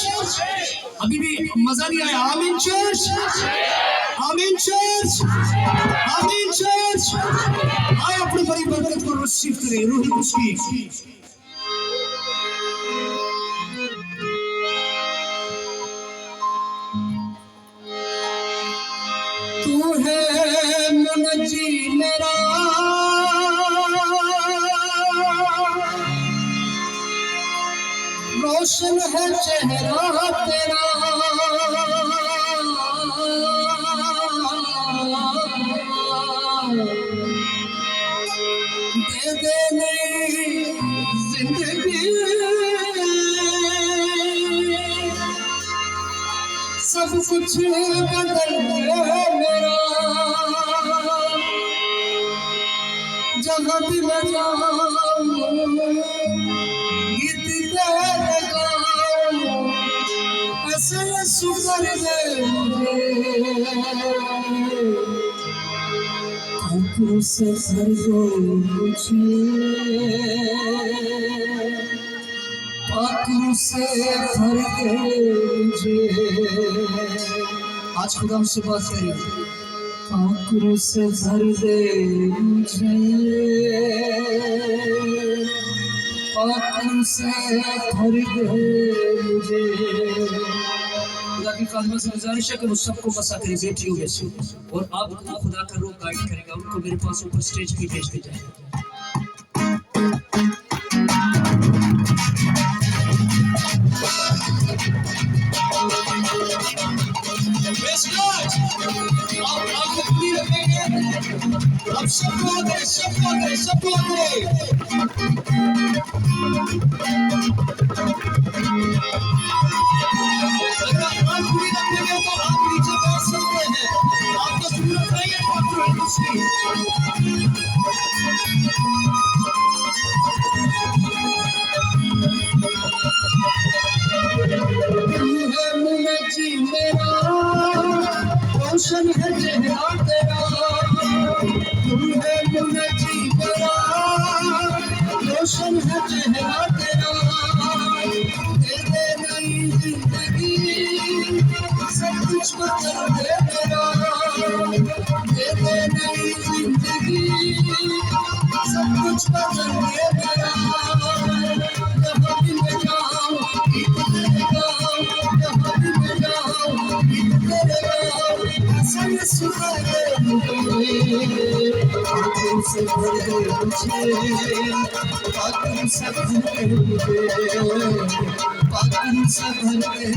[SPEAKER 1] अभी भी मजा नहीं आया? आमीन चर्च, आमीन चर्च, आमीन चर्च। आए अपनी बड़ी बरकत को रिसीव करें, रूह कुछ की। तू है मुनजी मेरा, रोशन है चेहरा तेरा, दे दे नई जिंदगी, सब कुछ बदल दे मेरा, जहाँ भी मैं जाऊँ गीत तेरे गाऊँ, ऐसे यीशु कर दे आंखों से भर दो मुझे, आंखों से भर दे मुझे। आज खुदा हमसे बात करिए, आंखों से भर दे मुझे, आंखों से भर दे मुझे। खुदा की खादमा से गुजारिश है कि वो सबको बसा करे बेटियों में से, और आपको खुदा का रूह गाइड करेगा, उनको मेरे पास ऊपर स्टेज पे भेज दिया जाए। अब सबको रोशन है चेहरा तेरा, तू है मुनजी मेरा, रोशन है चेहरा तेरा, दे दे नई जिंदगी, सब कुछ बदल दे मेरा, दे दे नई जिंदगी, सब कुछ बदल दे मेरा, जहाँ भी मैं जाऊँ गीत तेरे गाऊँ, जहाँ भी मैं जाऊँ गीत तेरे गाऊँ, ऐसा यीशु कर दे मुझे, आंखों से भर दे मुझे, आंखों से भर दे मुझे, आंखों से भर दे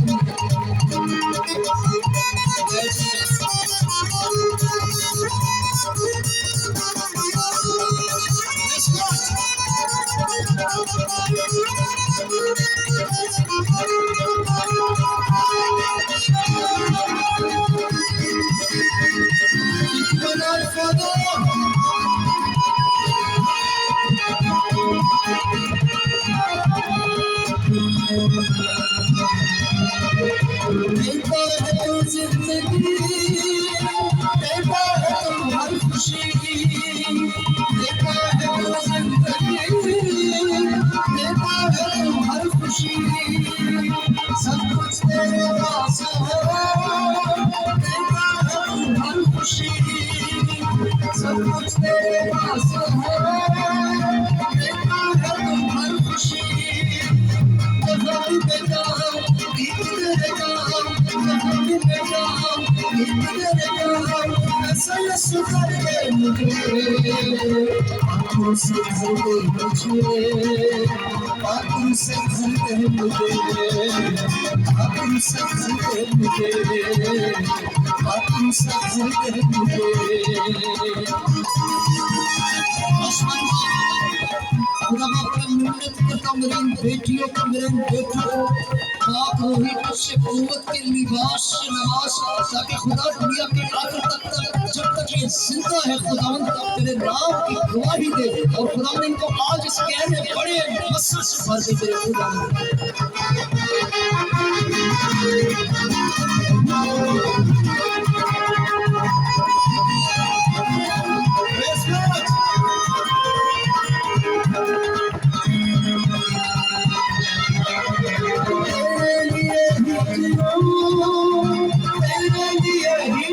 [SPEAKER 1] देता है तो जिंदगी, देता है तो हर खुशी, देता है तो जिंदगी, देता है तो हर खुशी, सब कुछ तेरे पास है, देता है तो हर खुशी, सब कुछ तेरे पास है, देता है तो हर खुशी, जहाँ भी मैं जाऊँ गीत तेरे गाऊँ, जहाँ भी मैं जाऊँ गीत तेरे गाऊँ, ऐसा यीशु कर दे मुझे, आंखों से भर दे मुझे, आंखों से भर दे मुझे, आंखों से भर दे मुझे, आंखों से भर दे मुझे। खुदा मैं अपना मिन्नत करता हूँ मेरी इन बेटियों को, मेरे इन बेटों को, पाक रोही से कुव्वत के लिबास से नवाज, ताकि खुदा दुनिया के आखिर तक जब तक ये जिंदा है खुदावंद तेरे नाम की गवाही दे, और खुदावंद इनको आज इस कहर में बड़े मसरत से भर दे तेरे खुदावंद। तेरे लिए ही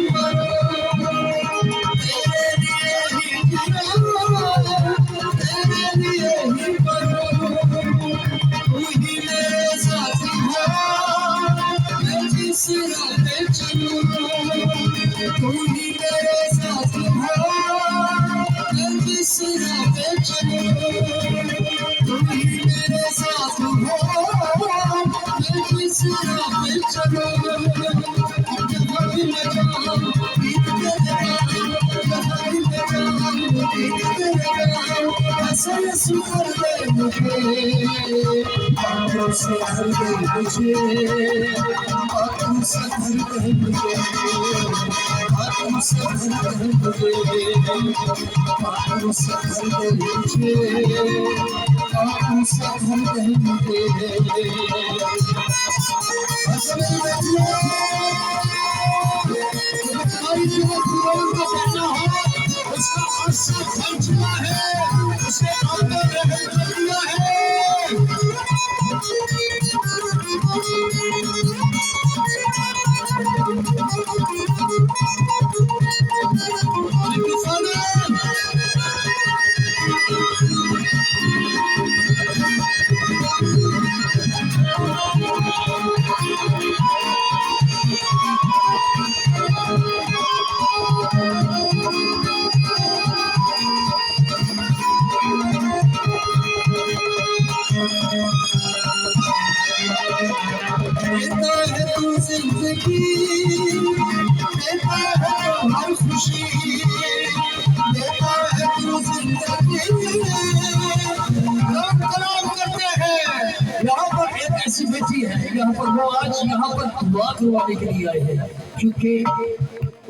[SPEAKER 1] ऐसी बेटी है यहाँ पर, वो आज यहाँ पर दुआ करवाने के लिए आए हैं, क्योंकि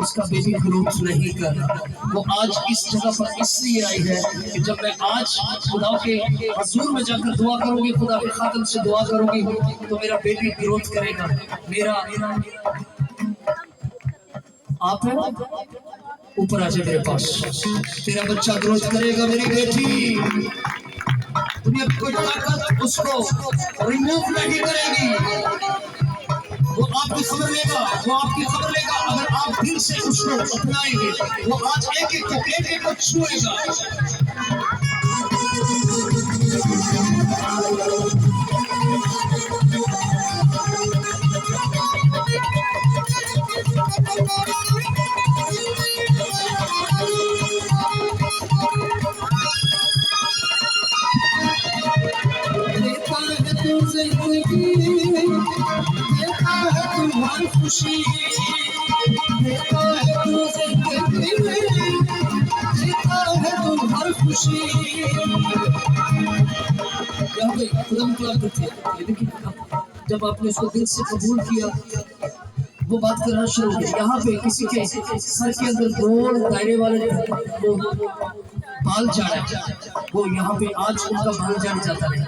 [SPEAKER 1] उसका बेबी ग्रोथ नहीं कर रहा। वो आज इस जगह पर इसलिए आई है कि जब मैं आज खुदा के हजूर में जाकर दुआ करूंगी, खुदा के खातम से दुआ करूंगी, तो मेरा बेबी ग्रोथ करेगा। मेरा आप है ऊपर आ जाए मेरे पास, तेरा बच्चा ग्रोथ करेगा मेरी बेटी। दुनिया की कोई ताकत उसको रिमूव नहीं करेगी। वो आपकी खबर लेगा, वो आपकी खबर लेगा। अगर आप दिल से उसको अपनाएंगे, वो आज एक एक को छुएगा। खुशी देता है तू जिंदगी में, देता है तू हर खुशी। यहाँ पे खुदा करते हैं, लेकिन जब आपने उसको दिल से कबूल किया, वो बात करना शुरू किया। यहाँ पे किसी के सर के अंदर गोल दायरे वाले वो बाल झाड़ है, वो यहाँ पे आज उनका बाल झाड़ जाता है,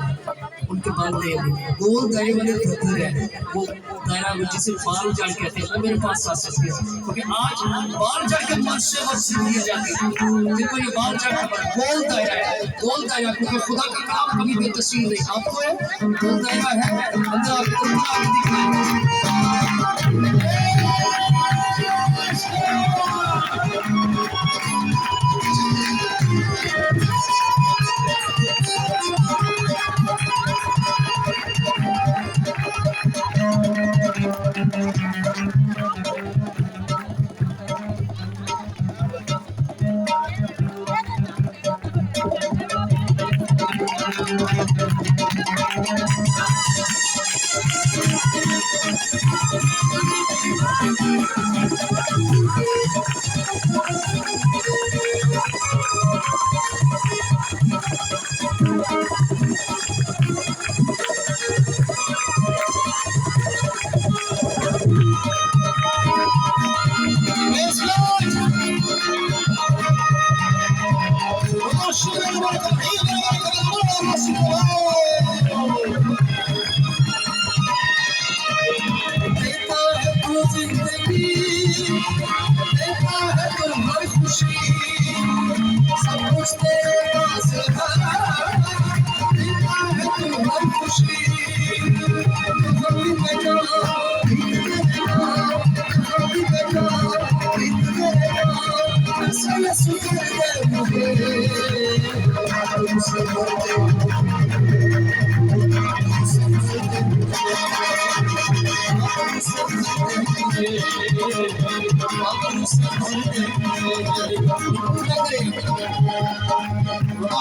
[SPEAKER 1] उनके बाल नहीं, गोल दायरे वाले धब्बे है, वो दायरा जिसे बाल झाड़ कहते हैं, वो मेरे पास आ सकते हैं, क्योंकि आज बाल झाड़ के मन से वक्त दिए जाते हैं। देखो ये बाल झाड़ का गोल दायरा है, गोल दायरा, क्योंकि खुदा का काम कभी बेतसीर नहीं। आपको है गोल दायरा है अंदर, आपको दिखाई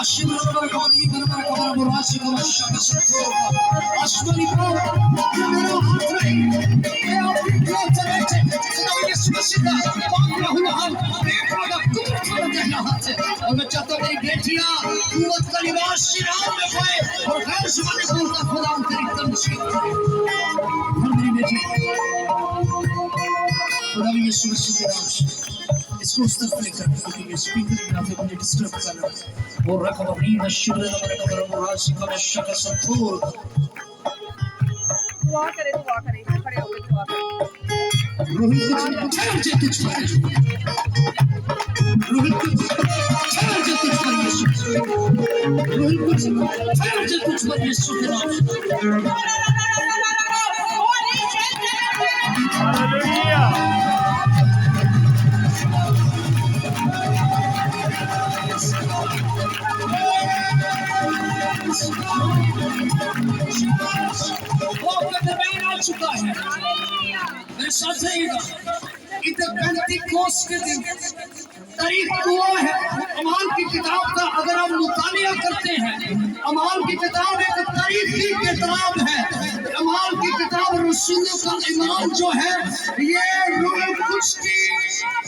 [SPEAKER 1] और मैं चाहता हूँ मेरी बेटियां कुव्वत का लिबास शिराओं में पाए और गैर ज़बानी बोलकर खुदा तेरी तमजीद करे। और मेरी बेटी खुदा यीशु मसीह के नाम से इसको उस तरफ लेकर क्योंकि ये स्पीकर में आप मुझे डिस्टर्ब कर रहा है। और रकबरी नशुर रकबर मुरासी का शक संतूर
[SPEAKER 4] दुआ करे खड़े होकर दुआ करे।
[SPEAKER 1] रोही कुछ ठहर जा तुझ पर, रोही कुछ ठहर जा तुझ पर यीशु, रोही कुछ ठहर जा तुझ पर यीशु के नाम से। वो आपका दरबार आ चुका है। मेरे साथ रहिएगा। इधर पेंटिकोस्ट के दिन तारीख हुआ है। अमाल की किताब का अगर आप मुतालिया करते हैं, अमाल की किताब एक तारीखी किताब है। अमाल की किताब रसूलों का ईमान जो है ये रूह कुछ की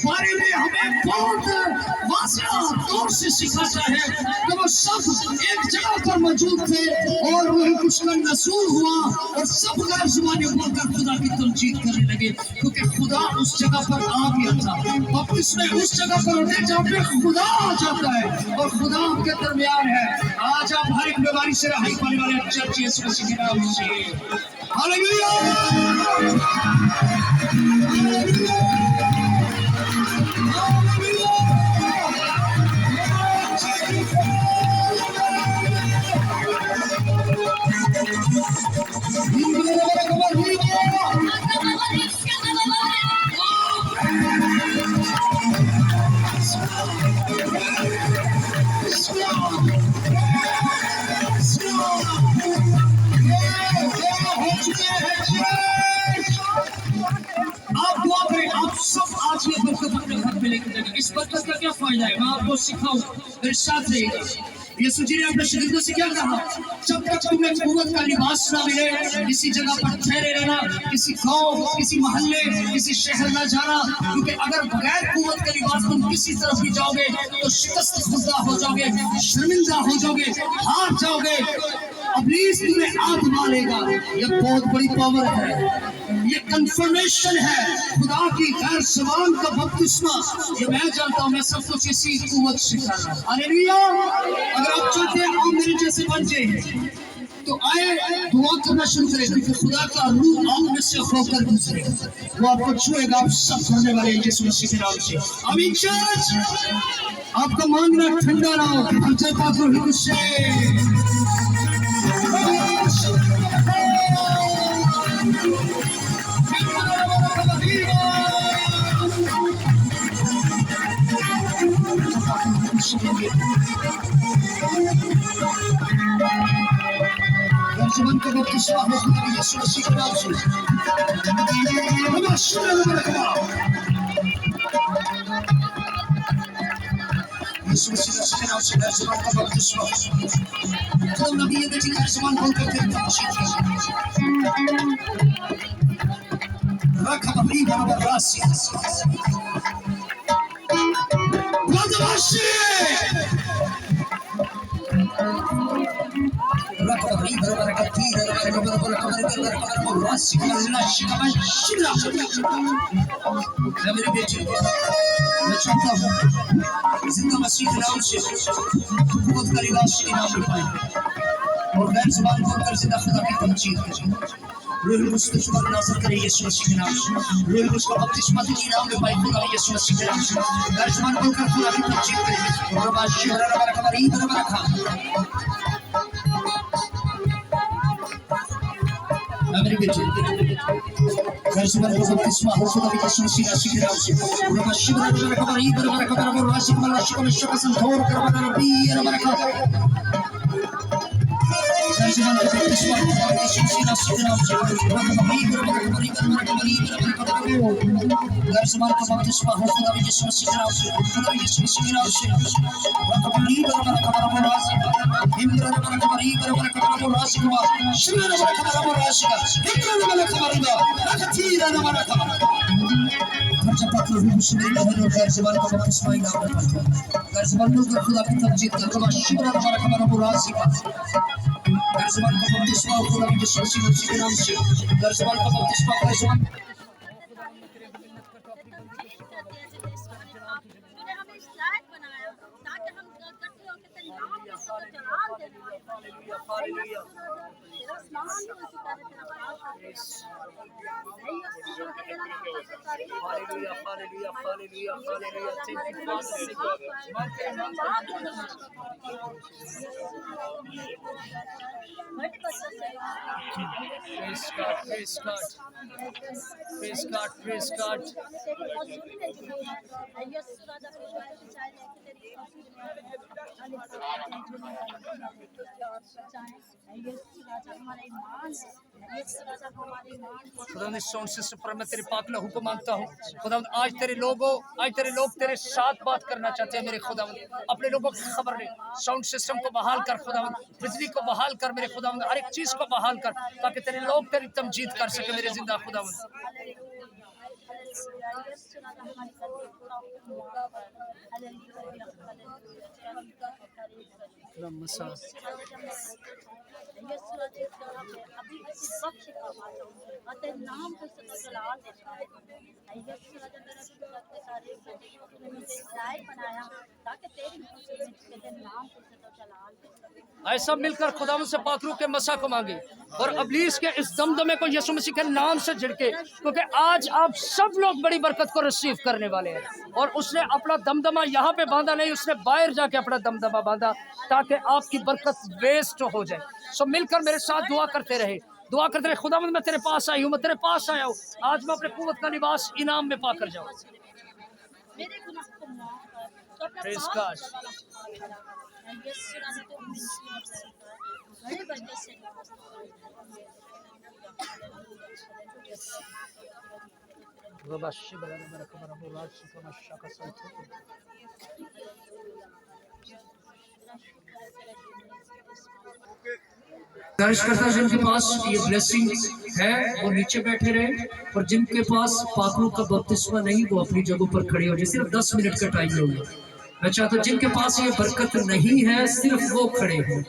[SPEAKER 1] बारे में हमें बहुत वाज़ेह तौर से सिखाता है कि वो सब एक जगह पर मौजूद थे और रूह कुछ का नज़ूल हुआ और सब गैर ज़बानी बोलकर खुदा की तमजीद करने लगे क्योंकि खुदा उस जगह पर आ गया था। बपतिस्मा उस जगह पर होते जहाँ पे खुदा आ जाता है और खुदा आपके दरमियान है। आज आप हर एक बीमारी से रहाई पाने वाले चर्च यीशु मसीह के नाम से। हालेलुया। आप दुआ करें, आप सब आज ये बरकत अपने घर में लेकर जाएंगे। इस बरकत का क्या फायदा है मैं आपको सिखाऊं, मेरे साथ रहिएगा। यीशु जी ने अपने शागिर्दों से क्या कहा? जब तक तुम्हें कुव्वत का लिबास ना मिले किसी जगह पर ठहरे रहना, किसी गांव, किसी मोहल्ले, किसी शहर ना जाना, क्योंकि अगर बगैर कुव्वत का लिबास तुम किसी तरफ भी जाओगे तो शिकस्त खुदा हो जाओगे, शर्मिंदा हो जाओगे, हार जाओगे। इब्लीस तुम्हें आज़मा लेगा। ये बहुत बड़ी पावर है, ये कंफर्मेशन है खुदा की गैर ज़बान का बपतिस्मा। ये मैं जानता हूँ, मैं सब कुछ इसी कुव्वत से कर रहा हूँ। हालेलुया। अगर आप चाहते हैं आप मेरे जैसे बन जाए तो आए दुआ करना शुरू करें क्योंकि खुदा का रूह आप में से होकर गुजरेगा, वो आपको छुएगा। आप सब करने वाले यीशु मसीह के नाम से आमीन। चर्च आपका मांगना ठंडा ना हो, हम चाहता हूँ से जीवन का बपतिस्मा हो यीशु मसीह के नाम से। यीशु मसीह के नाम से जीवन का बपतिस्मा। तो नबी ये बेटी का ज़बान बोलकर फिर तमजीद किया। रखा बबरी बराबर रासी वादवाशी रकबरी बराबर कती बराबर रासी का लाशी का शिमला। मेरे बेटे मैं चाहता हूँ जिंदा मसीह के नाम से कुव्वत का लिबास के नाम में पाए और गैर ज़बान बोलकर जिंदा खुदा की तमजीद करें। रूह कुछ तुझ पर नाज़िल करे यीशु मसीह के नाम से। रूह कुछ का बपतिस्मा तुझे नाम में पाए खुदा यीशु मसीह के नाम से। गैर ज़बान बोलकर खुदा की तमजीद करें। और बादशाह बराबर कबरी बराबर रखा मेरे बेटे गैर ज़बान को बपतिस्मा हो खुदा यीशु मसीह के नाम से। और बादशाह बराबर कबरी बराबर रखा बराबर राशि का शक संतोर बराबर रबी बराबर रखा गर्जमान का बपतिस्मा खुदा यीशु मसीह के नाम से गर्जमान का बपतिस्मा हो खुदा यीशु मसीह के नाम से खुदा यीशु मसीह के नाम से खुदा की तमजीद कर खुदा शुक्र हमारा हमारा मुराद गर्जमान का बपतिस्मा खुदा यीशु मसीह के नाम से गर्जमान का बपतिस्मा गर्जमान
[SPEAKER 5] तूने हमें इस लायक बनाया ताकि हम इकट्ठे होकर तेरे नाम की सत्ता जलाल देने वाले तेरा स्नान हो चुका है तेरा पाक
[SPEAKER 6] Hallelujah, hallelujah, hallelujah, hallelujah. Thank you, praise God, praise God. Praise God, praise God. खुदा ने साउंड सिस्टम पर मैं तेरे पाक लहू को मांगता हूँ खुदा आज तेरे लोग तेरे साथ बात करना चाहते हैं मेरे खुदा अपने लोगों की खबर ले साउंड सिस्टम को बहाल कर खुदा बिजली को बहाल कर मेरे खुदा हर एक चीज़ को बहाल कर ताकि तेरे लोग तेरी तमजीद कर सके मेरे जिंदा खुदा
[SPEAKER 5] नाम को जलाल बनाया ताकि तेरे नाम को जलाल
[SPEAKER 6] ऐसा मिलकर खुदावंद से पाकरू के मसा को मांगे और अबलीस के इस दमदमे को यीशु मसीह के नाम से झिड़के क्योंकि आज आप सब लोग बड़ी बरकत को रिसीव करने वाले हैं और उसने अपना दमदमा यहाँ पे बांधा नहीं उसने बाहर जाके अपना दमदमा बांधा ताकि आपकी बरकत वेस्ट हो जाए सो मिलकर मेरे साथ दुआ करते रहे खुदावंद मैं तेरे पास आई हूँ मैं तेरे पास आया हूँ आज मैं अपने कुव्वत का निवास इनाम में पाकर जाऊँ
[SPEAKER 5] मेरे गुनाह को माफ कर तो अपना
[SPEAKER 6] Praise
[SPEAKER 5] पाप
[SPEAKER 6] God.
[SPEAKER 5] जला यीशु राजा तो बड़े बरकत से
[SPEAKER 1] दर्शकर्ता जिनके पास ये ब्लेसिंग है वो नीचे बैठे रहे और जिनके पास पाकरू का बपतिस्मा नहीं वो अपनी जगहों पर खड़े हो जाए सिर्फ 10 मिनट का टाइम होगा मैं चाहता हूँ जिनके पास ये बरकत नहीं है सिर्फ वो खड़े हो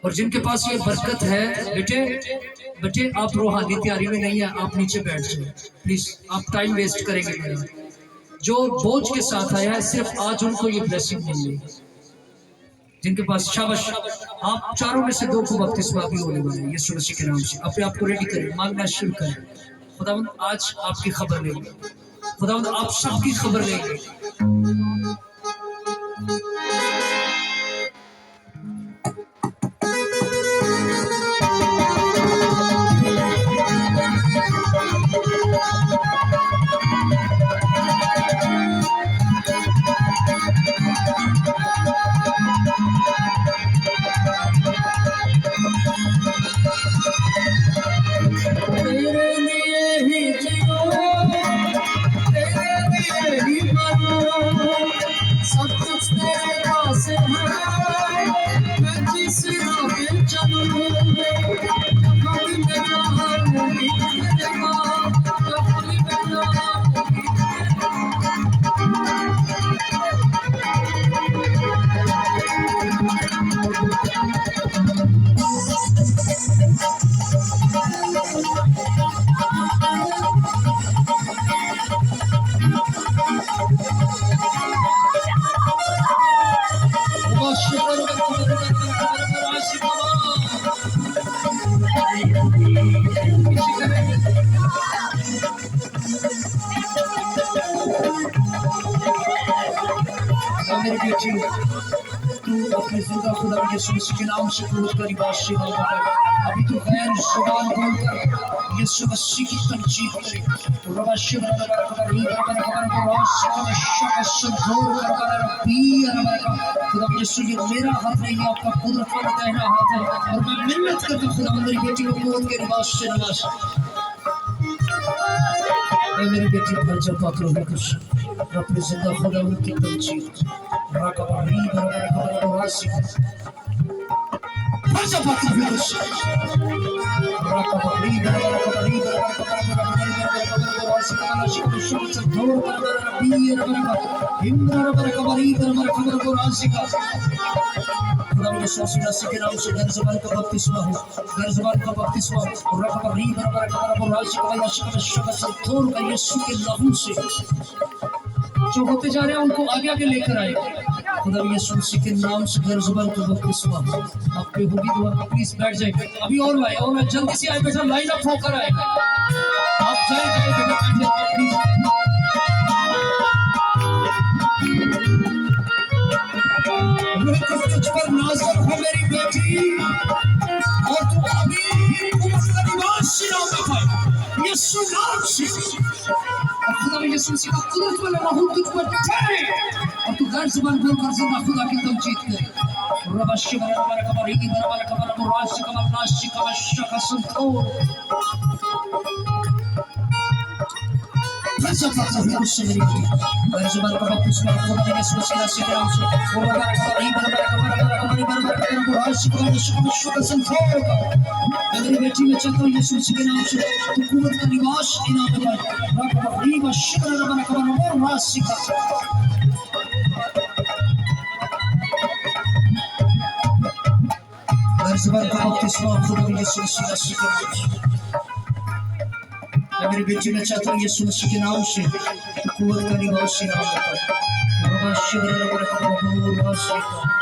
[SPEAKER 1] और जिनके पास ये बरकत है बेटे आप रूहानी तैयारी में नहीं है आप नीचे बैठ जाए प्लीज आप टाइम वेस्ट करेंगे मेरा जो बोझ के साथ आया है सिर्फ आज उनको ये ब्लेसिंग मिली जिनके पास शाबाश आप चारों में से 2 को बपतिस्मा भी होने वाले हैं यीशु मसीह के नाम से अपने आप को रेडी करें मांगना शुरू करें खुदावंद आज आपकी खबर लेंगे खुदावंद आप सबकी खबर लेंगे सब कुछ तेरे पास है मैं जिस राह पे चलूं कभी मेरा हाल नहीं तेरा कभी मेरा मेरी बेटी तू अपनी जिंदा खुदा यीशु मसीह के नाम से क्रोध कर अभी तो गैर जुबान बोलकर यीशु मसीह की तमजीद करें। रब्बा शिवा रब्बा रब्बा रब्बा खुदा यीशु ये मेरा हाथ नहीं है, आपका कुदरत वाला दाहिना हाथ है, और मैं मिन्नत करता हूं खुदा मेरी बेटी को मौत के लिबास से नवाज। मेरी बेटी पर जब पाक रूह कुछ अपने जिंदा खुदा की तमजीद रकबा री रकबा वासी पर जब पाक रूह कुछ रकबा री रकबा वासी का शिक शब्द से दूर कर रबी रकबा हिम्रा रकबा री रकबा वासी का खुदा यीशु मसीह के नाम से घर ज़बान का बपतिस्मा हो, घर ज़बान का बपतिस्मा रकबा री रकबा वासी का शिक शब्द से दूर कर यीशु के लहू से जो होते जा रहे हैं उनको आगे आगे लेकर आए। खुदा यीशु मसीह के नाम से घर ज़बान का बपतिस्मा आप पे होगी दुआ, प्लीज बैठ जाए। अभी और आए जल्दी से आए बेटा, लाइन अप होकर आए, आप जाए बेटा प्लीज। तुझ पर नाज़र हो मेरी बेटी, और तू अभी उसका निवास नाम पाए यीशु नाम से। खुदा यीशु मसीह का कुदरत वाला रूह तुझ पर ठहरे और तू घर ज़बान बोलकर जिंदा खुदा की तमजीद करे। रब्बा शिवा रब्बा रब्बा री रब्बा रब्बा राशि कमल नाशि कमल शक संतोर घर ज़बान का रूह से मेरी बेटी, घर ज़बान का बपतिस्मा खुदा यीशु मसीह के नाम से रब्बा रब्बा री रब्बा रब्बा राशि कमल शक संतोर। मेरी बेटी में चाहता हूँ यीशु मसीह के नाम से तू कुव्वत का निवास इनाम पाए। रब्बा री शिवा रब्बा रब्बा राशि का ज़बान का बपतिस्मा खुदा यीशु मसीह के नाम से। मेरी बेटी में चाहता हूँ यीशु मसीह के नाम से कुव्वत का निवास इनाम पाए। रब्बा शिवा रब्बा रब्बा राशि का